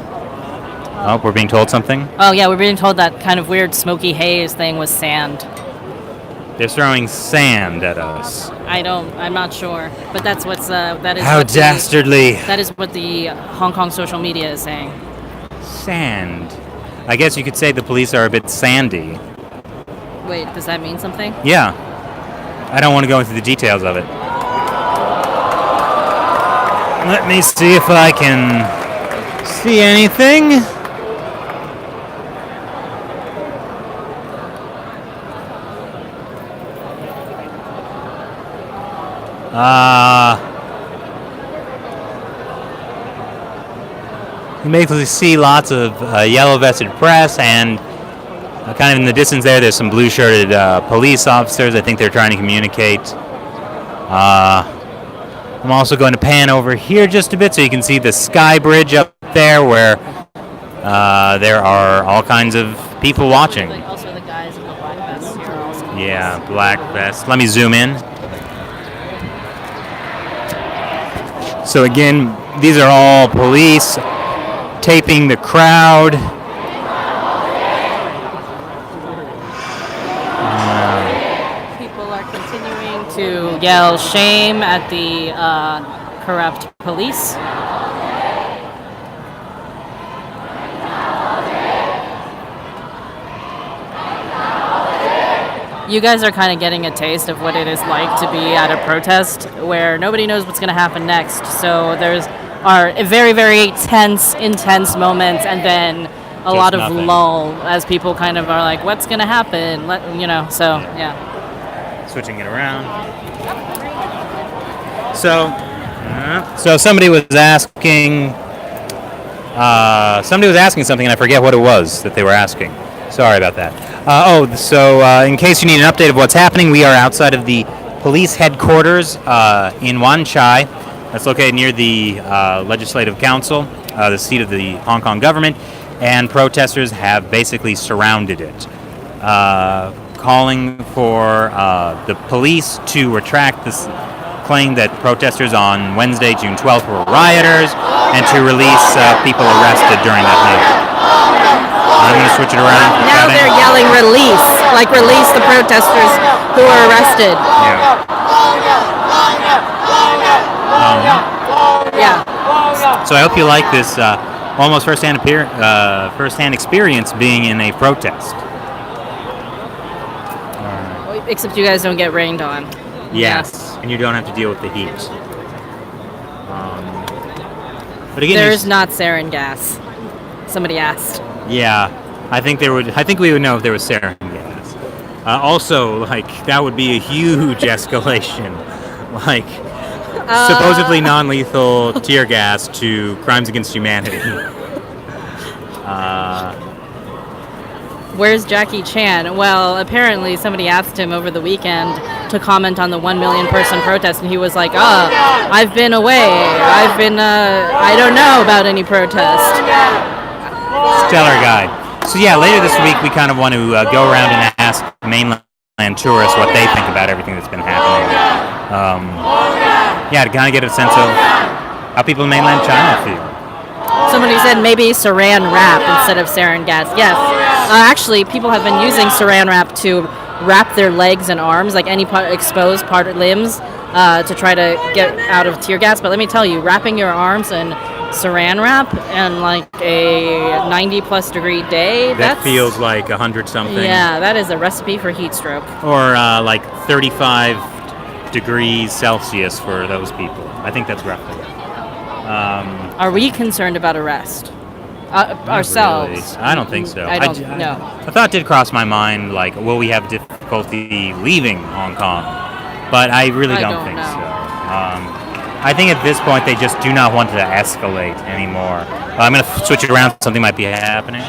Oh, we're being told something? Oh yeah, we're being told that kind of weird smoky haze thing was sand. They're throwing sand at us. I'm not sure, but that is how dastardly. That is what the Hong Kong social media is saying. Sand. I guess you could say the police are a bit sandy. Wait, does that mean something? Yeah. I don't want to go into the details of it. Let me see if I can see anything. You basically see lots of yellow vested press, and kind of in the distance there's some blue shirted police officers. I think they're trying to communicate. I'm also going to pan over here just a bit so you can see the sky bridge up there where there are all kinds of people watching. Also the guys in the black vests are also. Yeah, black vest. Let me zoom in. So again, these are all police taping the crowd. People are continuing to yell shame at the corrupt police. You guys are kind of getting a taste of what it is like to be at a protest where nobody knows what's going to happen next. So there's very, very intense moments, and then a lot of lull as people kind of are like, what's going to happen? Yeah. Switching it around. So somebody was asking something, and I forget what it was that they were asking. Sorry about that. In case you need an update of what's happening, we are outside of the police headquarters in Wan Chai. That's located near the Legislative Council, the seat of the Hong Kong government, and protesters have basically surrounded it, calling for the police to retract this claim that protesters on Wednesday, June 12th were rioters, and to release people arrested during that night. I'm going to switch it around. Now they're yelling release, like release the protesters who were arrested. Yeah. Yeah. So I hope you like this almost first-hand experience being in a protest. Except you guys don't get rained on. Yes, and you don't have to deal with the heat. But again, there's not sarin gas. Somebody asked. Yeah, I think we would know if there was sarin gas. Also, like that would be a huge escalation. Like supposedly non-lethal tear gas to crimes against humanity. Where's Jackie Chan? Well, apparently somebody asked him over the weekend to comment on the 1 million person protest, and he was like, I've been away. I don't know about any protest. Stellar guy. So yeah, later this week we kind of want to go around and ask mainland tourists what they think about everything that's been happening. To kind of get a sense of how people in mainland China feel. Somebody said maybe saran wrap instead of sarin gas. Yes. Actually, people have been using saran wrap to wrap their legs and arms, like any exposed part of limbs, to try to get out of tear gas. But let me tell you, wrapping your arms in saran wrap and like a 90-plus degree day, that feels like 100-something. Yeah, that is a recipe for heat stroke. Or like 35 degrees Celsius for those people. I think that's roughly it. Are we concerned about arrest? Ourselves? Really. I don't think so. I don't know. A thought did cross my mind, like, will we have difficulty leaving Hong Kong? But I really don't think so. I think at this point they just do not want to escalate anymore. I'm going to switch it around. Something might be happening.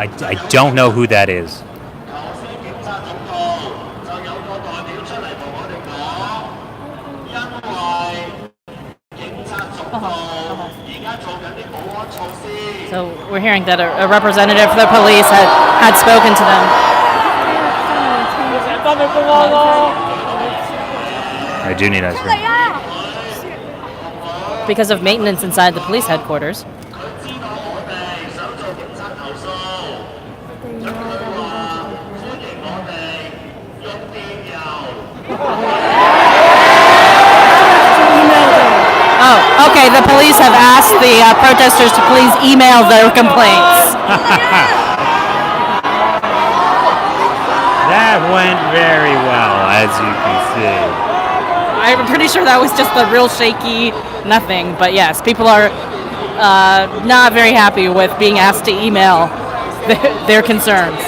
I don't know who that is. So we're hearing that a representative for the police had spoken to them. I do need ice cream. Because of maintenance inside the police headquarters. Oh, okay. The police have asked the protesters to please email their complaints. That went very well, as you can see. I'm pretty sure that was just a real shaky nothing. But yes, people are not very happy with being asked to email their concerns.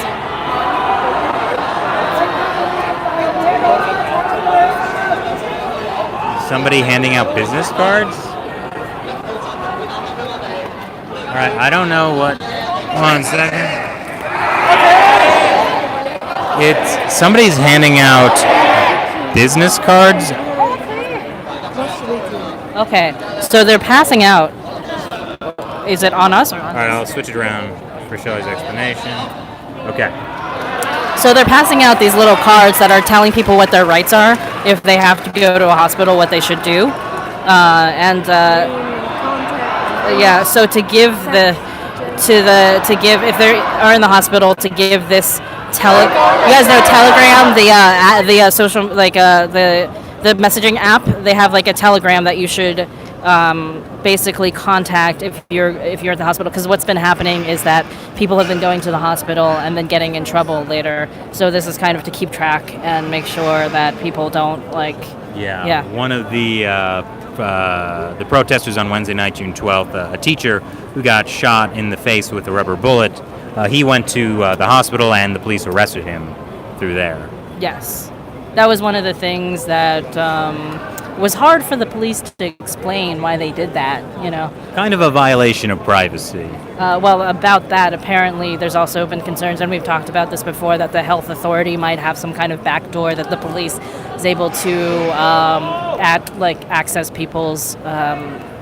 Somebody handing out business cards? Alright, I don't know what... 1 second. Somebody's handing out business cards? Okay, so they're passing out. Is it on us or on us? Alright, I'll switch it around for Shelley's explanation. Okay. So they're passing out these little cards that are telling people what their rights are if they have to go to a hospital, what they should do, so to give if they are in the hospital, to give this you guys know Telegram, the social the messaging app. They have like a Telegram that you should basically contact if you're at the hospital, because what's been happening is that people have been going to the hospital and then getting in trouble later. So this is kind of to keep track and make sure that people don't Yeah. One of the protesters on Wednesday night, June 12th, a teacher who got shot in the face with a rubber bullet, he went to the hospital and the police arrested him through there. Yes. That was one of the things that was hard for the police to explain why they did that, Kind of a violation of privacy. Well, about that, apparently there's also been concerns, and we've talked about this before, that the health authority might have some kind of backdoor that the police is able to access people's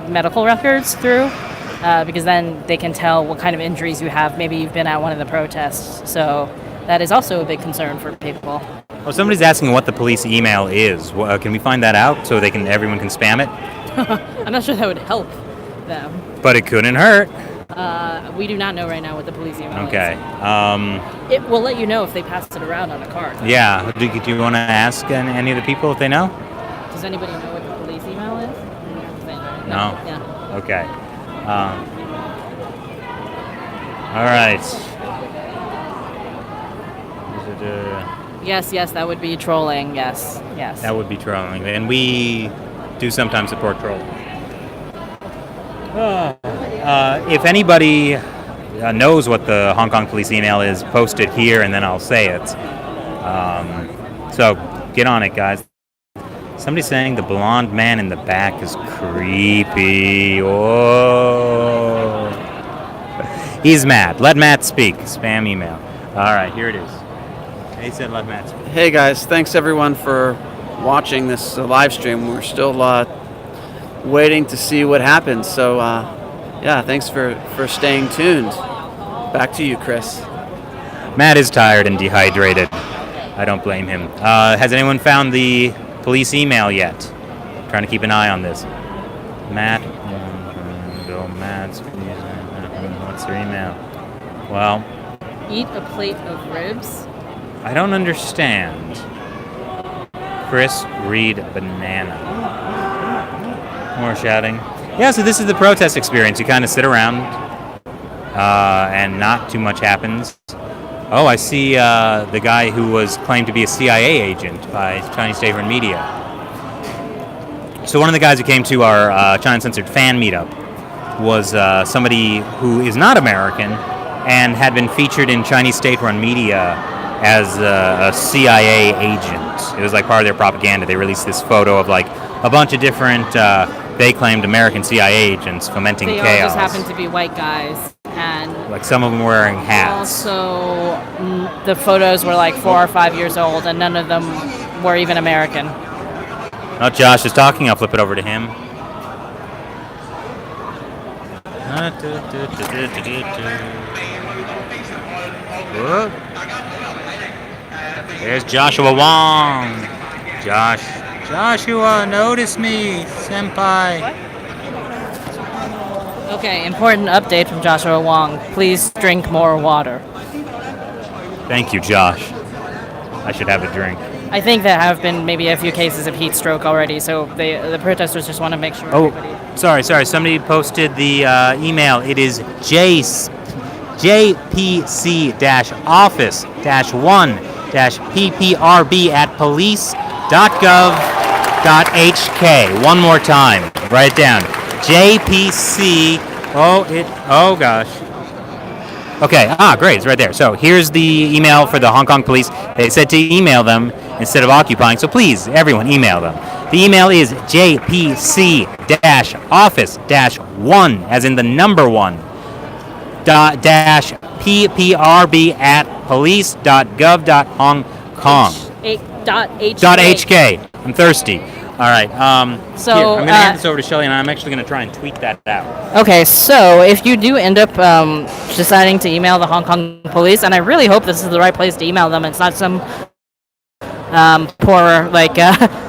medical records through, because then they can tell what kind of injuries you have. Maybe you've been at one of the protests, so that is also a big concern for people. Oh, somebody's asking what the police email is. Can we find that out so everyone can spam it? I'm not sure that would help. them. But it couldn't hurt. We do not know right now what the police email Okay. is. It will let you know if they pass it around on a card. Yeah. Do you want to ask any of the people if they know? Does anybody know what the police email is? No. Yeah. Okay. All right. Yes, that would be trolling. Yes. That would be trolling, and we do sometimes support trolling. If anybody knows what the Hong Kong police email is, post it here, and then I'll say it. So get on it, guys. Somebody's saying the blonde man in the back is creepy. Oh, he's Matt. Let Matt speak. Spam email. All right, here it is. He said, "Let Matt speak." Hey guys, thanks everyone for watching this live stream. We're still waiting to see what happens. So yeah, thanks for staying tuned. Back to you, Chris. Matt is tired and dehydrated. I don't blame him. Has anyone found the police email yet? Trying to keep an eye on this. Matt. What's their email? Well, Eat a plate of ribs. I don't understand. Chris, read banana. More shouting. Yeah, so this is the protest experience. You kind of sit around and not too much happens. Oh, I see the guy who was claimed to be a CIA agent by Chinese state-run media. So one of the guys who came to our China Uncensored fan meetup was somebody who is not American and had been featured in Chinese state-run media as a CIA agent. It was like part of their propaganda. They released this photo of like a bunch of different, they claimed American CIA agents fomenting chaos. They all just happened to be white guys. And like some of them wearing hats. Also, the photos were like 4 or 5 years old, and none of them were even American. Oh, Josh is talking. I'll flip it over to him. Whoop. There's Joshua Wong. Joshua, notice me, senpai. Okay, important update from Joshua Wong. Please drink more water. Thank you, Josh. I should have a drink. I think there have been maybe a few cases of heat stroke already, so the protesters just want to make sure everybody... Sorry. Somebody posted the email. It is jpc-office-1-pprb@police.gov.hk. One more time. Write it down. JPC. Oh gosh. Okay. Great. It's right there. So here's the email for the Hong Kong police. They said to email them instead of occupying. So please, everyone, email them. The email is jpc-office-1, as in the number 1, _pprb@police.gov.hongkong. .hk. I'm thirsty. All right. So here, I'm going to hand this over to Shelley, and I'm actually going to try and tweet that out. Okay, so if you do end up deciding to email the Hong Kong police, and I really hope this is the right place to email them, it's not some poor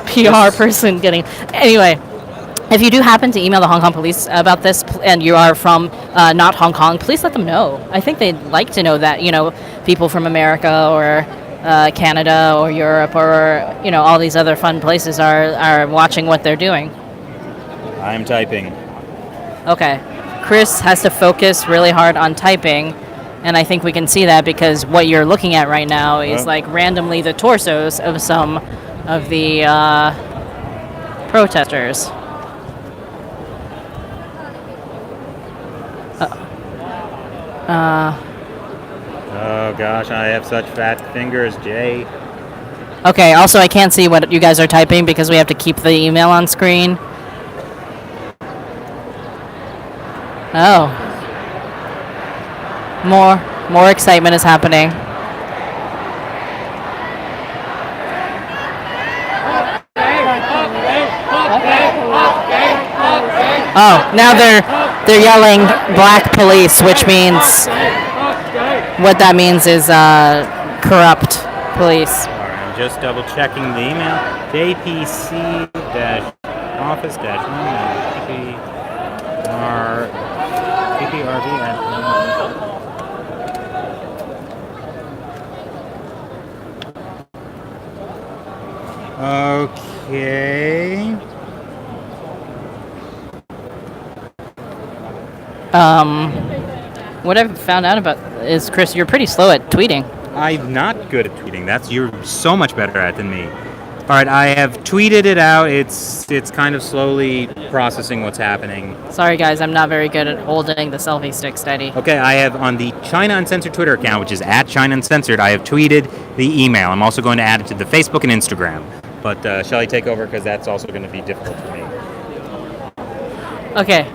PR person getting... Anyway, if you do happen to email the Hong Kong police about this, and you are from not Hong Kong, please let them know. I think they'd like to know that, people from America or Canada or Europe or, all these other fun places are watching what they're doing. I'm typing. Okay. Chris has to focus really hard on typing, and I think we can see that because what you're looking at right now is randomly the torsos of some of the protesters. Oh gosh, I have such fat fingers, Jay. Okay, also I can't see what you guys are typing because we have to keep the email on screen. Oh. More excitement is happening. Oh, now they're yelling black police, which means what that means is corrupt police. All right, I'm just double checking the email. JPC-office-1-PRB What I've found out about is, Chris, you're pretty slow at tweeting. I'm not good at tweeting. You're so much better at it than me. All right, I have tweeted it out. It's kind of slowly processing what's happening. Sorry, guys, I'm not very good at holding the selfie stick steady. Okay, I have on the China Uncensored Twitter account, which is at China Uncensored, I have tweeted the email. I'm also going to add it to the Facebook and Instagram. But Shelley, take over because that's also going to be difficult for me. Okay.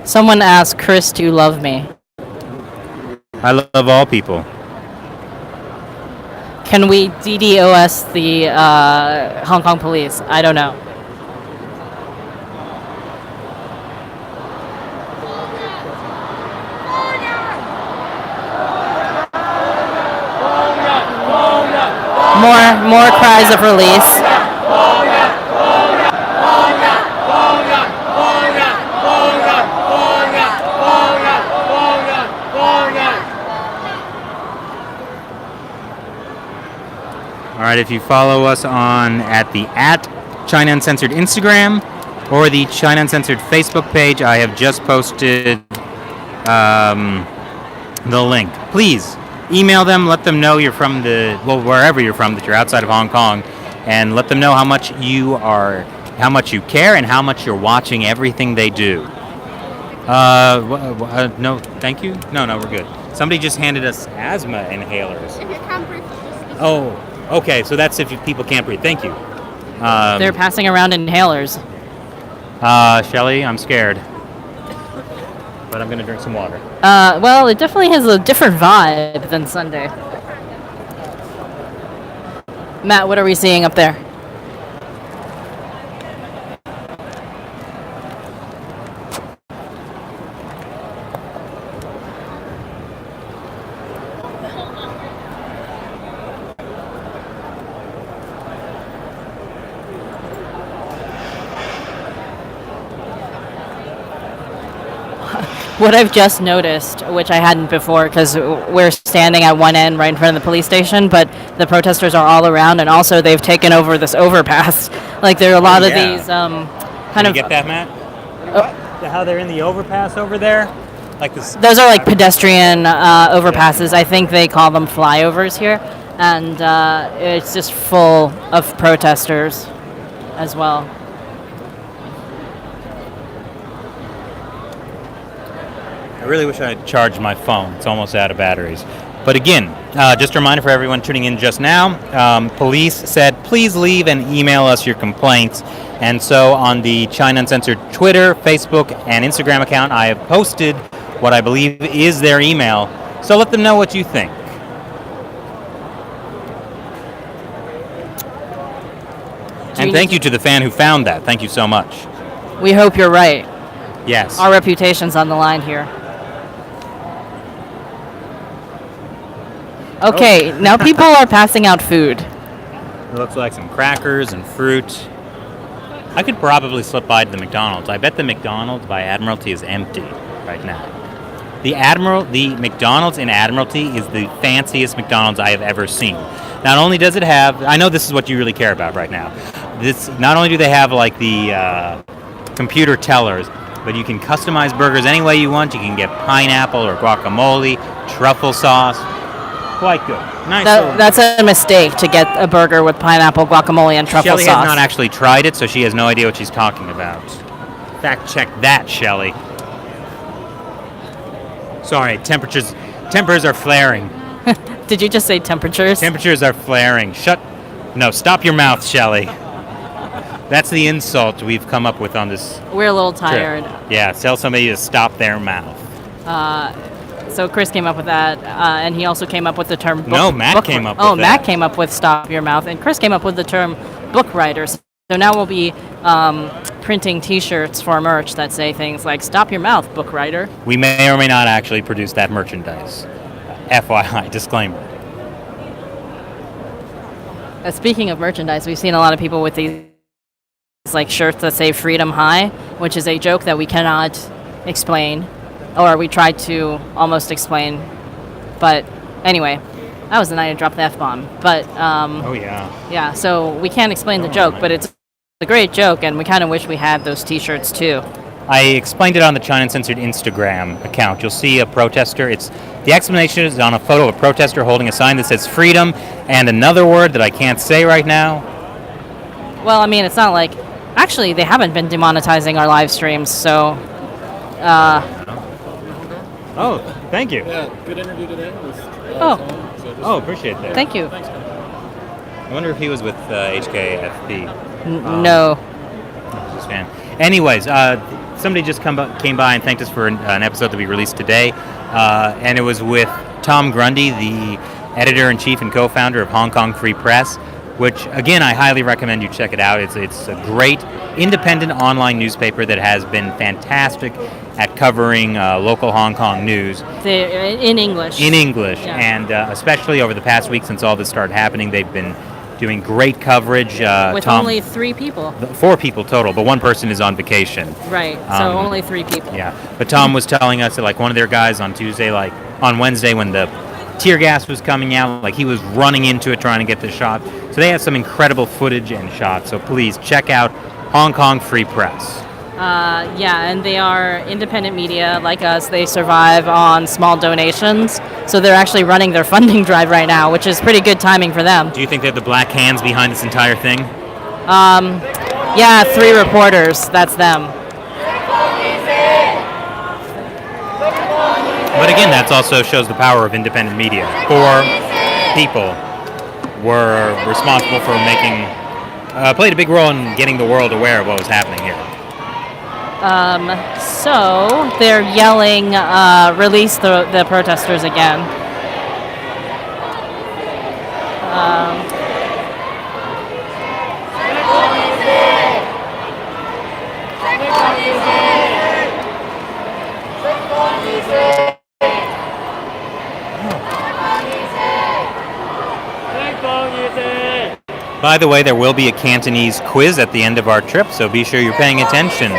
Someone asked, Chris, do you love me? I love all people. Can we DDoS the Hong Kong police? I don't know. More cries of release. All right, if you follow us at China Uncensored Instagram or the China Uncensored Facebook page, I have just posted the link. Please email them, let them know you're from wherever you're from, that you're outside of Hong Kong, and let them know how much you care and how much you're watching everything they do. No, thank you. No, we're good. Somebody just handed us asthma inhalers. If you can't breathe, just Oh, okay. So that's if people can't breathe. Thank you. They're passing around inhalers. Shelley, I'm scared, but I'm gonna drink some water. Well, it definitely has a different vibe than Sunday. Matt, what are we seeing up there? What I've just noticed, which I hadn't before, because we're standing at one end right in front of the police station, but the protesters are all around, and also they've taken over this overpass. Like there are a lot of these kind Can of. you get that, Matt? How they're in the overpass over there, like this. Those are like pedestrian overpasses. I think they call them flyovers here, and it's just full of protesters as well. I really wish I had charged my phone. It's almost out of batteries. But again, just a reminder for everyone tuning in just now, police said, please leave and email us your complaints. And so on the China Uncensored Twitter, Facebook, and Instagram account, I have posted what I believe is their email. So let them know what you think. And thank you to the fan who found that. Thank you so much. We hope you're right. Yes. Our reputation's on the line here. Okay, now people are passing out food. It looks like some crackers and fruit. I could probably slip by to the McDonald's. I bet the McDonald's by Admiralty is empty right now. The McDonald's in Admiralty is the fanciest McDonald's I have ever seen. Not only does it have, I know this is what you really care about right now. Not only do they have like the computer tellers, but you can customize burgers any way you want. You can get pineapple or guacamole, truffle sauce. Quite good. Nice. That's a mistake to get a burger with pineapple, guacamole, and truffle Shelley sauce. has not actually tried it, so she has no idea what she's talking about. Fact check that, Shelley. Sorry, tempers are flaring. Did you just say temperatures? Temperatures are flaring. No, stop your mouth, Shelley. That's the insult we've come up with on this We're a little trip. tired. Yeah, tell somebody to stop their mouth. So Chris came up with that, and he also came up with the term book. No, Matt came up with that. Matt came up with stop your mouth, and Chris came up with the term book writers. So now we'll be printing T-shirts for merch that say things like "Stop your mouth, book writer." We may or may not actually produce that merchandise. FYI, disclaimer. Speaking of merchandise, we've seen a lot of people with these like shirts that say "Freedom High," which is a joke that we cannot explain, or we tried to almost explain. But anyway, that was the night I dropped the F-bomb. But Oh yeah. yeah, so we can't explain the joke, but it's a great joke, and we kind of wish we had those T-shirts too. I explained it on the China Uncensored Instagram account. You'll see a protester. The explanation is on a photo of a protester holding a sign that says freedom and another word that I can't say right now. Well, I mean, it's not like... Actually, they haven't been demonetizing our live streams, so... Oh, thank you. Yeah, good interview today. Oh, appreciate that. Thank you. I wonder if he was with HKFP. No. Just fan. Anyways, somebody just came by and thanked us for an episode that we released today, and it was with Tom Grundy, the editor-in-chief and co-founder of Hong Kong Free Press, which, again, I highly recommend you check it out. It's a great independent online newspaper that has been fantastic at covering local Hong Kong news. In English. In English, Yeah. and especially over the past week since all this started happening, they've been doing great coverage. With only 3 people. 4 people total, but one person is on vacation. Right, so only 3 people. Yeah, but Tom was telling us that like one of their guys on Wednesday when the tear gas was coming out, like he was running into it trying to get the shot. So they have some incredible footage and shots. So please check out Hong Kong Free Press. Yeah, and they are independent media like us. They survive on small donations. So they're actually running their funding drive right now, which is pretty good timing for them. Do you think they're the black hands behind this entire thing? Yeah, 3 reporters. That's them. But again, that also shows the power of independent media. 4 people were responsible for played a big role in getting the world aware of what was happening here. So they're yelling, release the protesters again. By the way, there will be a Cantonese quiz at the end of our trip, so be sure you're paying attention.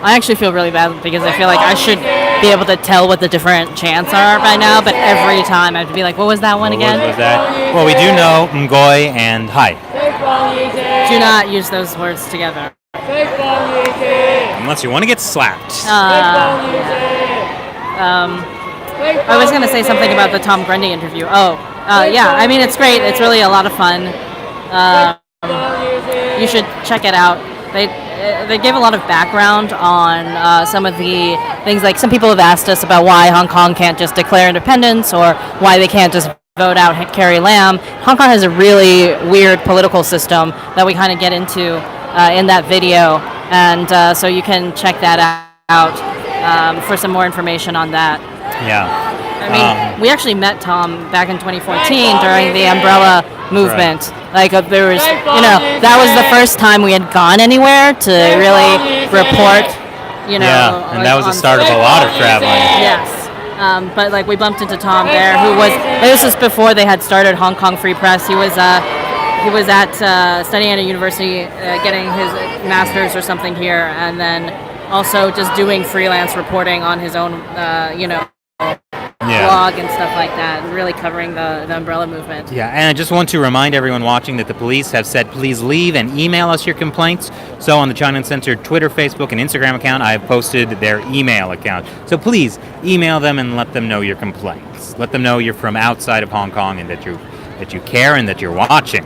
I actually feel really bad because I feel like I should be able to tell what the different chants are by now, but every time I have to be like, what was that one again? What was that? Well, we do know Ngoy and Hai. Do not use those words together. Unless you want to get slapped. I was going to say something about the Tom Grundy interview. Yeah, I mean, it's great. It's really a lot of fun. You should check it out. They give a lot of background on some of the things, like some people have asked us about why Hong Kong can't just declare independence or why they can't just vote out Carrie Lam. Hong Kong has a really weird political system that we kind of get into in that video, and so you can check that out for some more information on that. Yeah. I mean, we actually met Tom back in 2014 during the umbrella movement. Right. Like there was, that was the first time we had gone anywhere to really report, Yeah, and that was the start of a lot of traveling. Yes. But like we bumped into Tom there, this was before they had started Hong Kong Free Press. He was at studying at a university, getting his master's or something here, and then also just doing freelance reporting on his own, blog and stuff like that, and really covering the umbrella movement. Yeah, and I just want to remind everyone watching that the police have said please leave and email us your complaints. So on the China Uncensored Twitter, Facebook, and Instagram account, I have posted their email account. So please email them and let them know your complaints. Let them know you're from outside of Hong Kong and that you care and that you're watching.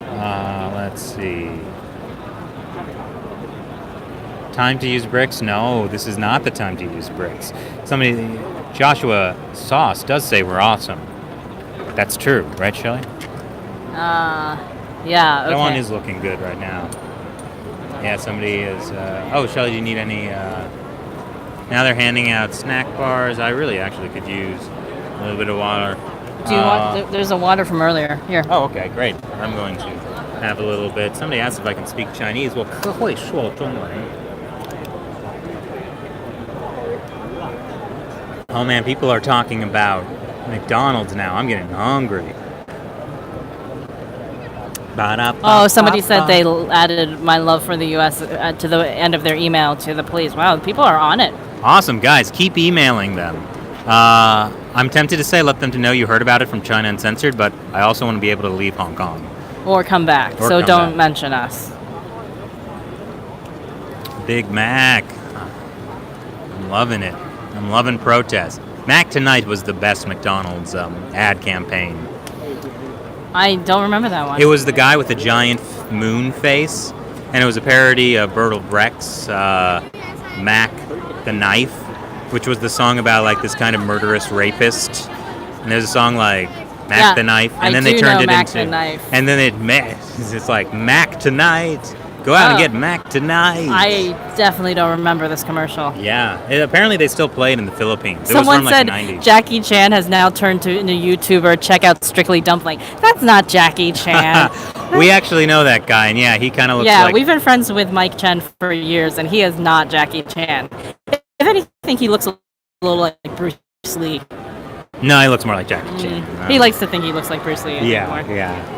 Let's see. Time to use bricks? No, this is not the time to use bricks. Joshua Sauce does say we're awesome. That's true, right, Shelley? Yeah, okay. That one is looking good right now. Yeah, somebody is... Shelley, do you need any... Now they're handing out snack bars. I really actually could use a little bit of water. Do you want... There's a water from earlier. Here. Oh, okay, great. I'm going to have a little bit. Somebody asked if I can speak Chinese. Well, 可会说中文. Oh man, people are talking about McDonald's now. I'm getting hungry. Oh, somebody said they added my love for the U.S. To the end of their email to the police. Wow, people are on it. Awesome, guys. Keep emailing them. I'm tempted to say let them to know you heard about it from China Uncensored, but I also want to be able to leave Hong Kong. or come back. Or so come don't back. mention us. Big Mac. I'm loving it. I'm loving protest. Mac Tonight was the best McDonald's ad campaign. I don't remember that one. It was the guy with the giant moon face, and it was a parody of Bertolt Brecht's Mac the Knife, which was the song about like this kind of murderous rapist. And there's a song like Mac the Knife, and then they turned it Mac into the Knife. and then it's like Mac Tonight. Go out and get Mac Tonight. I definitely don't remember this commercial. Yeah, apparently they still play it in the Philippines. It Someone was from said like the 90s. Jackie Chan has now turned into YouTuber. Check out Strictly Dumpling. That's not Jackie Chan. We actually know that guy, and yeah, he kind of looks Yeah, like... we've been friends with Mike Chen for years, and he is not Jackie Chan. If anything, he looks a little like Bruce Lee. No, he looks more like Jackie Chan. He likes to think he looks like Bruce Lee. Yeah, More. yeah.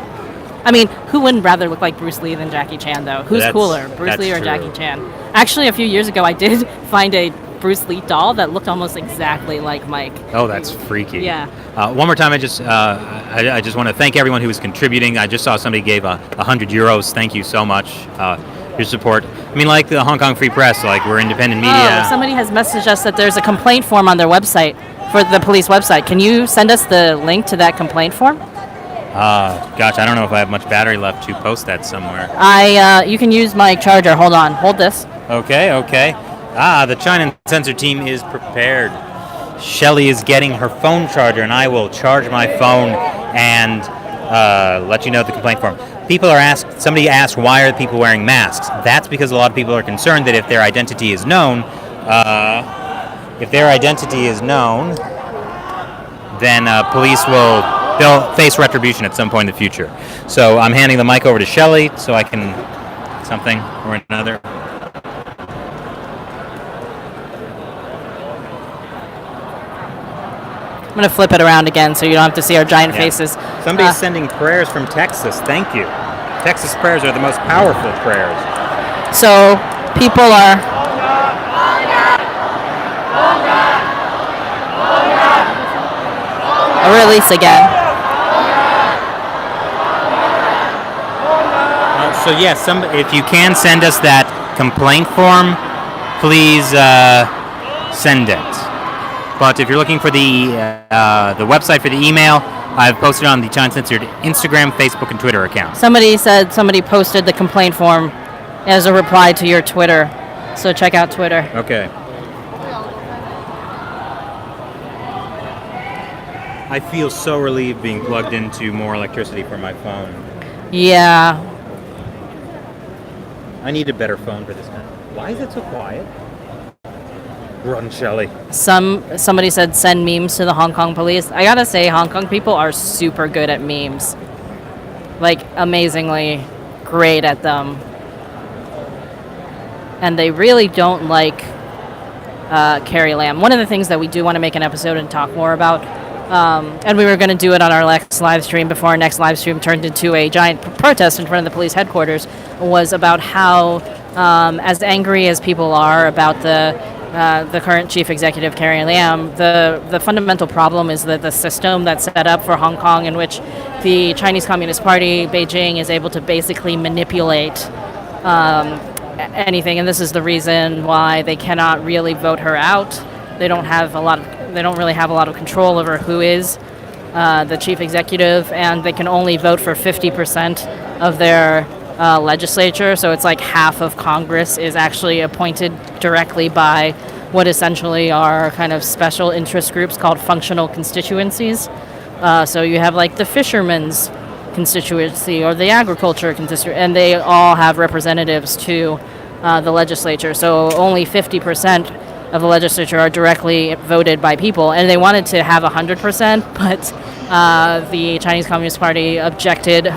I mean, who wouldn't rather look like Bruce Lee than Jackie Chan, though? Who's cooler, Bruce Lee or true. Jackie Chan? Actually, a few years ago, I did find a Bruce Lee doll that looked almost exactly like Mike. Oh, that's freaky. Yeah. One more time, I just want to thank everyone who was contributing. I just saw somebody gave 100 euros. Thank you so much. Your support. I mean, like the Hong Kong Free Press, like we're independent media. Oh, somebody has messaged us that there's a complaint form on their website, for the police website. Can you send us the link to that complaint form? Gosh, I don't know if I have much battery left to post that somewhere. You can use my charger. Hold on. Hold this. Okay. The China Uncensored team is prepared. Shelley is getting her phone charger, and I will charge my phone and let you know the complaint form. Somebody asked, why are people wearing masks? That's because a lot of people are concerned that if their identity is known, then police they'll face retribution at some point in the future. So I'm handing the mic over to Shelley so I can something or another. I'm going to flip it around again so you don't have to see our giant faces. Somebody's sending prayers from Texas. Thank you. Texas prayers are the most powerful prayers. So people are... A release again. So yes, if you can send us that complaint form, please send it. But if you're looking for the website for the email, I've posted on the China Uncensored Instagram, Facebook, and Twitter account. Somebody said somebody posted the complaint form as a reply to your Twitter. So check out Twitter. Okay. I feel so relieved being plugged into more electricity for my phone. Yeah. I need a better phone for this kind. Why is it so quiet? Run, Shelley. Somebody said send memes to the Hong Kong police. I gotta say, Hong Kong people are super good at memes. Like, amazingly great at them. And they really don't like Carrie Lam. One of the things that we do want to make an episode and talk more about, and we were going to do it on our next live stream before our next live stream turned into a giant protest in front of the police headquarters, was about how, as angry as people are about the current chief executive, Carrie Lam, the fundamental problem is that the system that's set up for Hong Kong, in which the Chinese Communist Party, Beijing, is able to basically manipulate anything, and this is the reason why they cannot really vote her out. They don't really have a lot of control over who is the chief executive, and they can only vote for 50% of their legislature. So it's like half of Congress is actually appointed directly by what essentially are kind of special interest groups called functional constituencies. So you have like the fishermen's constituency or the agriculture constituency, and they all have representatives to the legislature. So only 50% of the legislature are directly voted by people, and they wanted to have 100%, but the Chinese Communist Party objected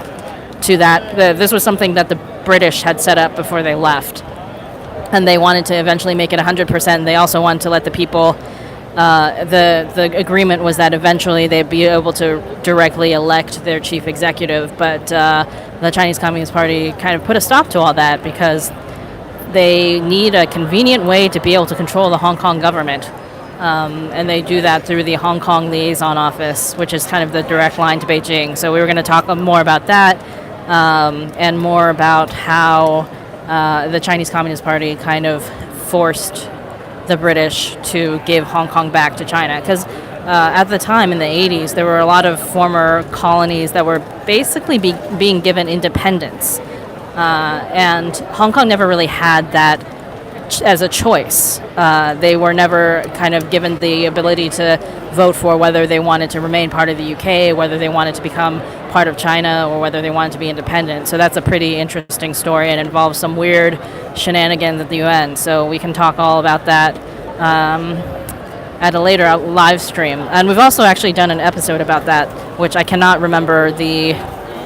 to that. This was something that the British had set up before they left, and they wanted to eventually make it 100%. They also wanted to let the people, the agreement was that eventually they'd be able to directly elect their chief executive, but the Chinese Communist Party kind of put a stop to all that because they need a convenient way to be able to control the Hong Kong government. And they do that through the Hong Kong Liaison Office, which is kind of the direct line to Beijing. So we were going to talk more about that. and more about how the Chinese Communist Party kind of forced the British to give Hong Kong back to China. Because at the time, in the 80s, there were a lot of former colonies that were basically being given independence. And Hong Kong never really had that as a choice. They were never kind of given the ability to vote for whether they wanted to remain part of the UK, whether they wanted to become part of China, or whether they wanted to be independent. So that's a pretty interesting story and involves some weird shenanigans at the UN. So we can talk all about that at a later live stream. And we've also actually done an episode about that, which I cannot remember the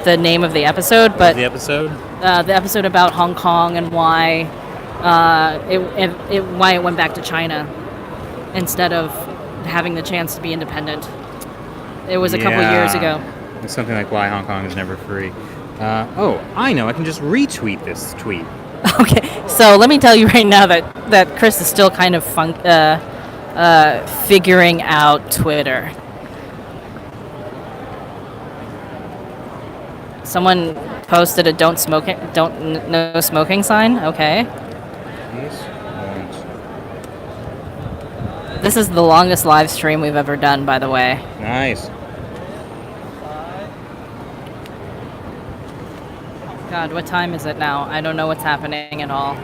name of the episode, but The episode? the episode about Hong Kong and why why it went back to China instead of having the chance to be independent. It was a couple of years ago. It's something like why Hong Kong is never free. I know. I can just retweet this tweet. Okay, so let me tell you right now that Chris is still kind of figuring out Twitter. Someone posted a no smoking sign. Okay. This is the longest live stream we've ever done, by the way. Nice. God, what time is it now? I don't know what's happening at all.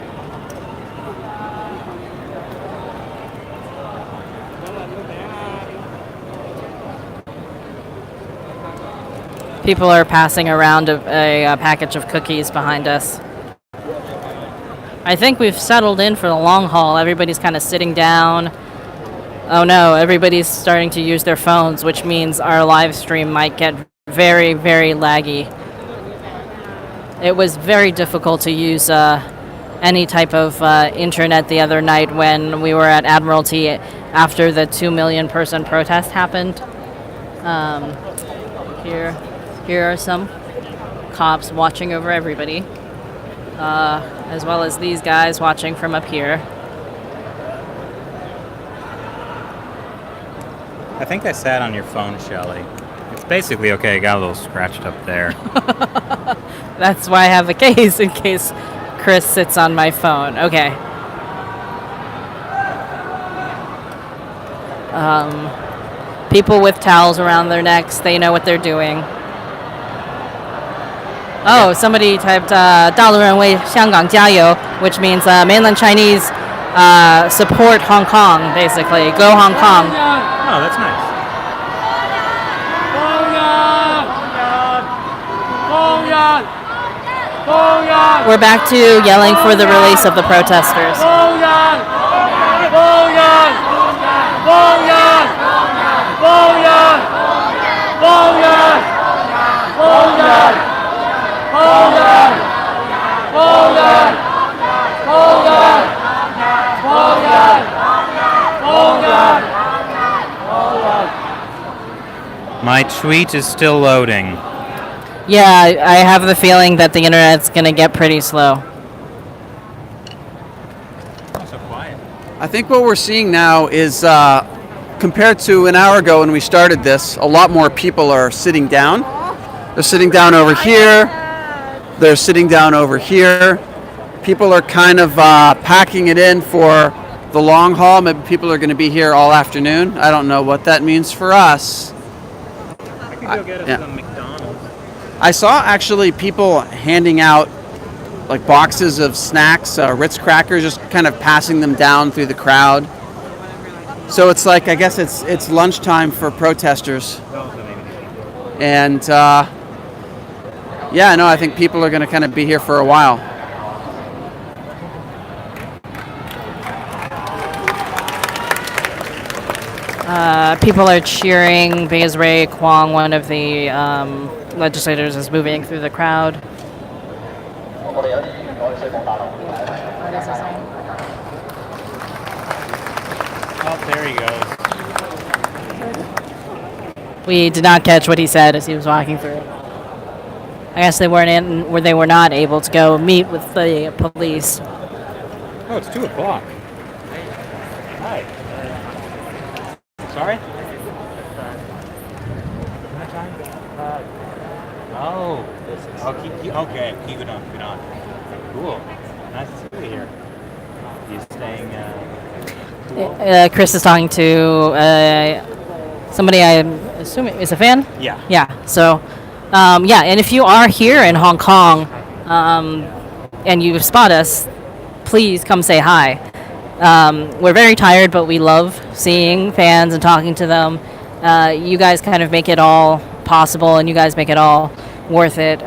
People are passing around a package of cookies behind us. I think we've settled in for the long haul. Everybody's kind of sitting down. Oh no, everybody's starting to use their phones, which means our live stream might get very, very laggy. It was very difficult to use any type of internet the other night when we were at Admiralty after the 2 million person protest happened. Here are some cops watching over everybody, as well as these guys watching from up here. I think I sat on your phone, Shelley. It's basically okay. I got a little scratched up there. That's why I have a case, in case Chris sits on my phone. Okay. People with towels around their necks, they know what they're doing. Oh, somebody typed 大陆人为香港加油, which means mainland Chinese support Hong Kong, basically. Go Hong Kong. Oh, that's nice. We're back to yelling for the release of the protesters. My tweet is still loading. Yeah, I have the feeling that the internet's going to get pretty slow. So quiet. I think what we're seeing now is, compared to an hour ago when we started this, a lot more people are sitting down. They're sitting down over here. They're sitting down over here. People are kind of packing it in for the long haul. Maybe people are going to be here all afternoon. I don't know what that means for us. I can go get us some McDonald's. I saw actually people handing out like boxes of snacks, Ritz crackers, just kind of passing them down through the crowd. So it's like, I guess it's lunchtime for protesters. And yeah, no, I think people are going to kind of be here for a while. People are cheering because Ray Kwong, one of the legislators, is moving through the crowd. Oh, there he goes. We did not catch what he said as he was walking through. I guess they were not able to go meet with the police. Oh, it's 2 o'clock. Hi. Sorry? Oh, this is Oh, okay. Keep it on. Keep it on. Cool. Nice to see you here. You staying? Chris is talking to somebody I'm assuming is a fan. Yeah. Yeah. So, and if you are here in Hong Kong, and you spot us, please come say hi. We're very tired, but we love seeing fans and talking to them. You guys kind of make it all possible, and you guys make it all worth it.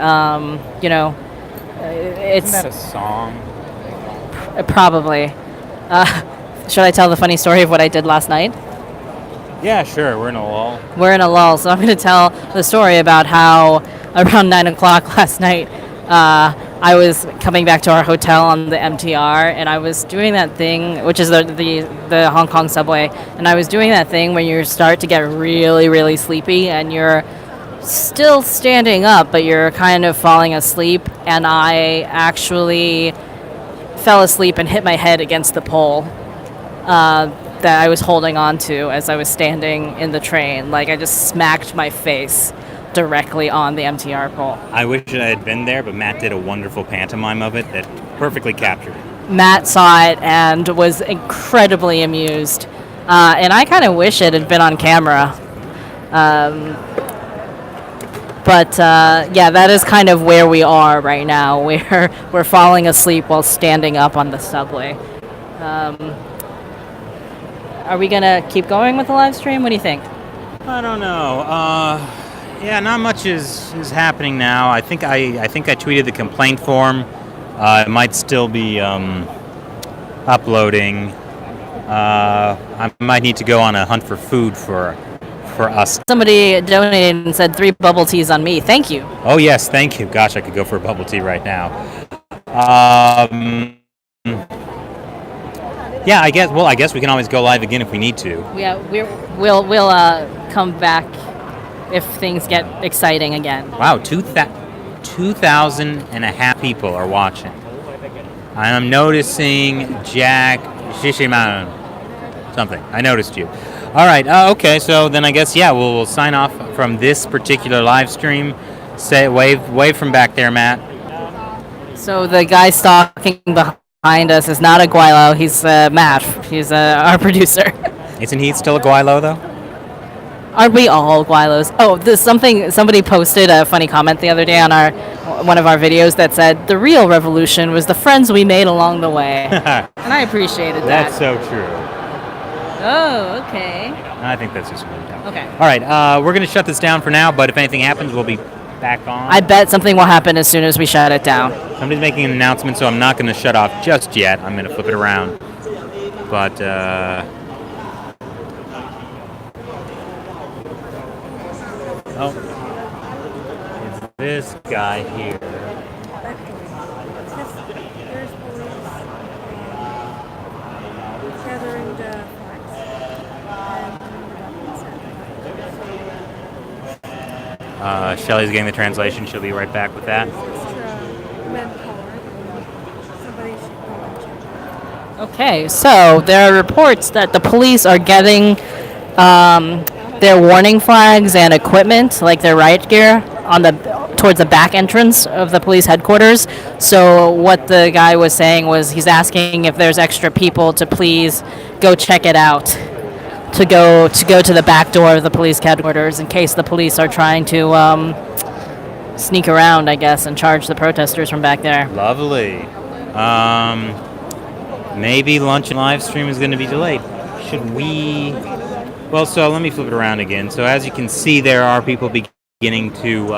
It's Isn't that a song? probably. Should I tell the funny story of what I did last night? Yeah, sure. We're in a lull. We're in a lull, so I'm going to tell the story about how around 9 o'clock last night, I was coming back to our hotel on the MTR, and I was doing that thing, which is the Hong Kong subway, and I was doing that thing when you start to get really, really sleepy, and you're still standing up, but you're kind of falling asleep, and I actually fell asleep and hit my head against the pole that I was holding on to as I was standing in the train. Like, I just smacked my face directly on the MTR pole. I wish I had been there, but Matt did a wonderful pantomime of it that perfectly captured it. Matt saw it and was incredibly amused. And I kind of wish it had been on camera. But that is kind of where we are right now. We're falling asleep while standing up on the subway. Are we going to keep going with the live stream? What do you think? I don't know. Not much is happening now. I think I tweeted the complaint form. It might still be uploading. I might need to go on a hunt for food for us. Somebody donated and said 3 bubble teas on me. Thank you. Oh yes, thank you. Gosh, I could go for a bubble tea right now. I guess we can always go live again if we need to. Yeah, we'll come back if things get exciting again. Wow, 2,500 people are watching. I'm noticing Jack Shishiman. Something. I noticed you. All right. Okay. So then I guess we'll sign off from this particular live stream. Say wave from back there, Matt. So the guy stalking behind us is not a Guilo. He's Matt. He's our producer. Isn't he still a Guilo though? Aren't we all Guilos? Oh, somebody posted a funny comment the other day on one of our videos that said the real revolution was the friends we made along the way. And I appreciated that. That's so true. Oh, okay. I think that's just good. Okay. All right, we're going to shut this down for now, but if anything happens, we'll be back on. I bet something will happen as soon as we shut it down. Somebody's making an announcement, so I'm not going to shut off just yet. I'm going to flip it around. But, it's this guy here. Gathering the flags. Shelley's getting the translation. She'll be right back with that. Extra manpower. Somebody should go and check. Okay, so there are reports that the police are getting their warning flags and equipment, like their riot gear, towards the back entrance of the police headquarters. So what the guy was saying was he's asking if there's extra people to please go check it out, to go to the back door of the police headquarters in case the police are trying to sneak around, I guess, and charge the protesters from back there. Lovely. Maybe lunch and live stream is going to be delayed. Should we... Well, so let me flip it around again. So as you can see, there are people beginning to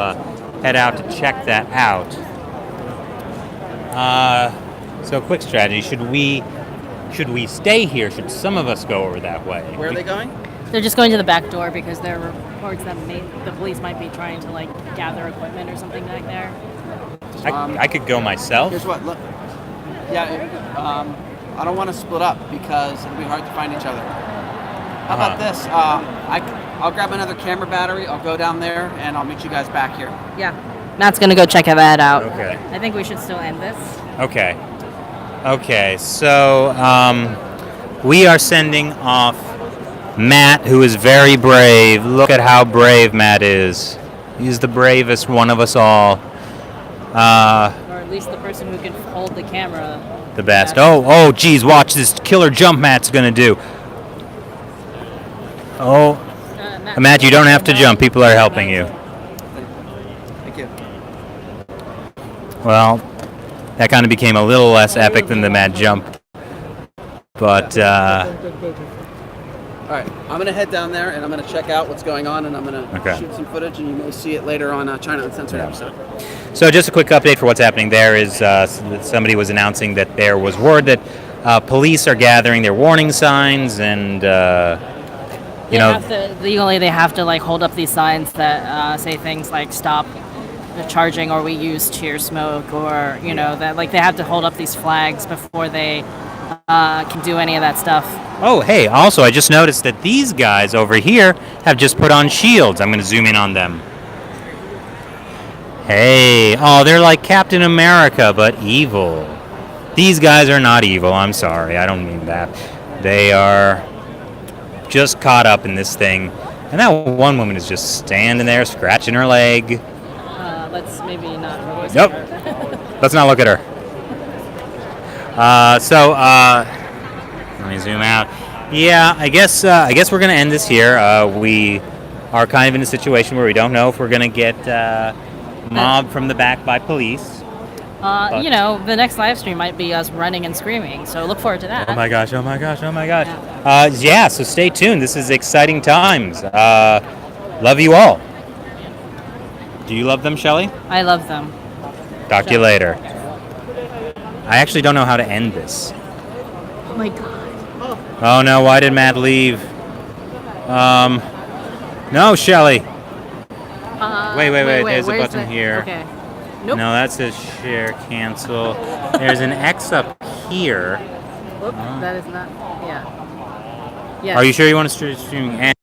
head out to check that out. So quick strategy. Should we stay here? Should some of us go over that way? Where are they going? They're just going to the back door because there are reports that the police might be trying to gather equipment or something back there. I could go myself. Here's what. Look. Yeah. I don't want to split up because it'll be hard to find each other. How about this? I'll grab another camera battery. I'll go down there and I'll meet you guys back here. Yeah. Matt's going to go check that out. Okay. I think we should still end this. Okay. So we are sending off Matt, who is very brave. Look at how brave Matt is. He's the bravest one of us all. Or at least the person who can hold the camera. The best. Oh, geez, watch this killer jump Matt's gonna do. Oh, Matt, you don't have to jump. People are helping you. Thank you. Well, that kind of became a little less epic than the Matt jump. But, All right, I'm going to head down there, and I'm going to check out what's going on, and I'm going to shoot some footage, and you may see it later on China Uncensored episode. So just a quick update for what's happening there is somebody was announcing that there was word that police are gathering their warning signs, and, legally they have to like hold up these signs that say things like stop the charging, or we use cheer smoke, or, that like they have to hold up these flags before they can do any of that stuff. Oh, hey, also, I just noticed that these guys over here have just put on shields. I'm going to zoom in on them. Hey, they're like Captain America, but evil. These guys are not evil, I'm sorry, I don't mean that. They are just caught up in this thing. And that one woman is just standing there, scratching her leg. Let's maybe not. Nope. Let's not look at her. Let me zoom out. Yeah, I guess we're gonna end this here. We are kind of in a situation where we don't know if we're gonna get mobbed from the back by police. The next live stream might be us running and screaming, so look forward to that. Oh my gosh! Yeah, so stay tuned. This is exciting times. Love you all. Do you love them, Shelley? I love them. Talk to you later. I actually don't know how to end this. Oh my god. Oh no, why did Matt leave? No, Shelley. Wait, there's a button here. Okay. Nope. No, that says share, cancel. There's an X up here. Whoops, that is not, yeah. Are you sure you want to stream?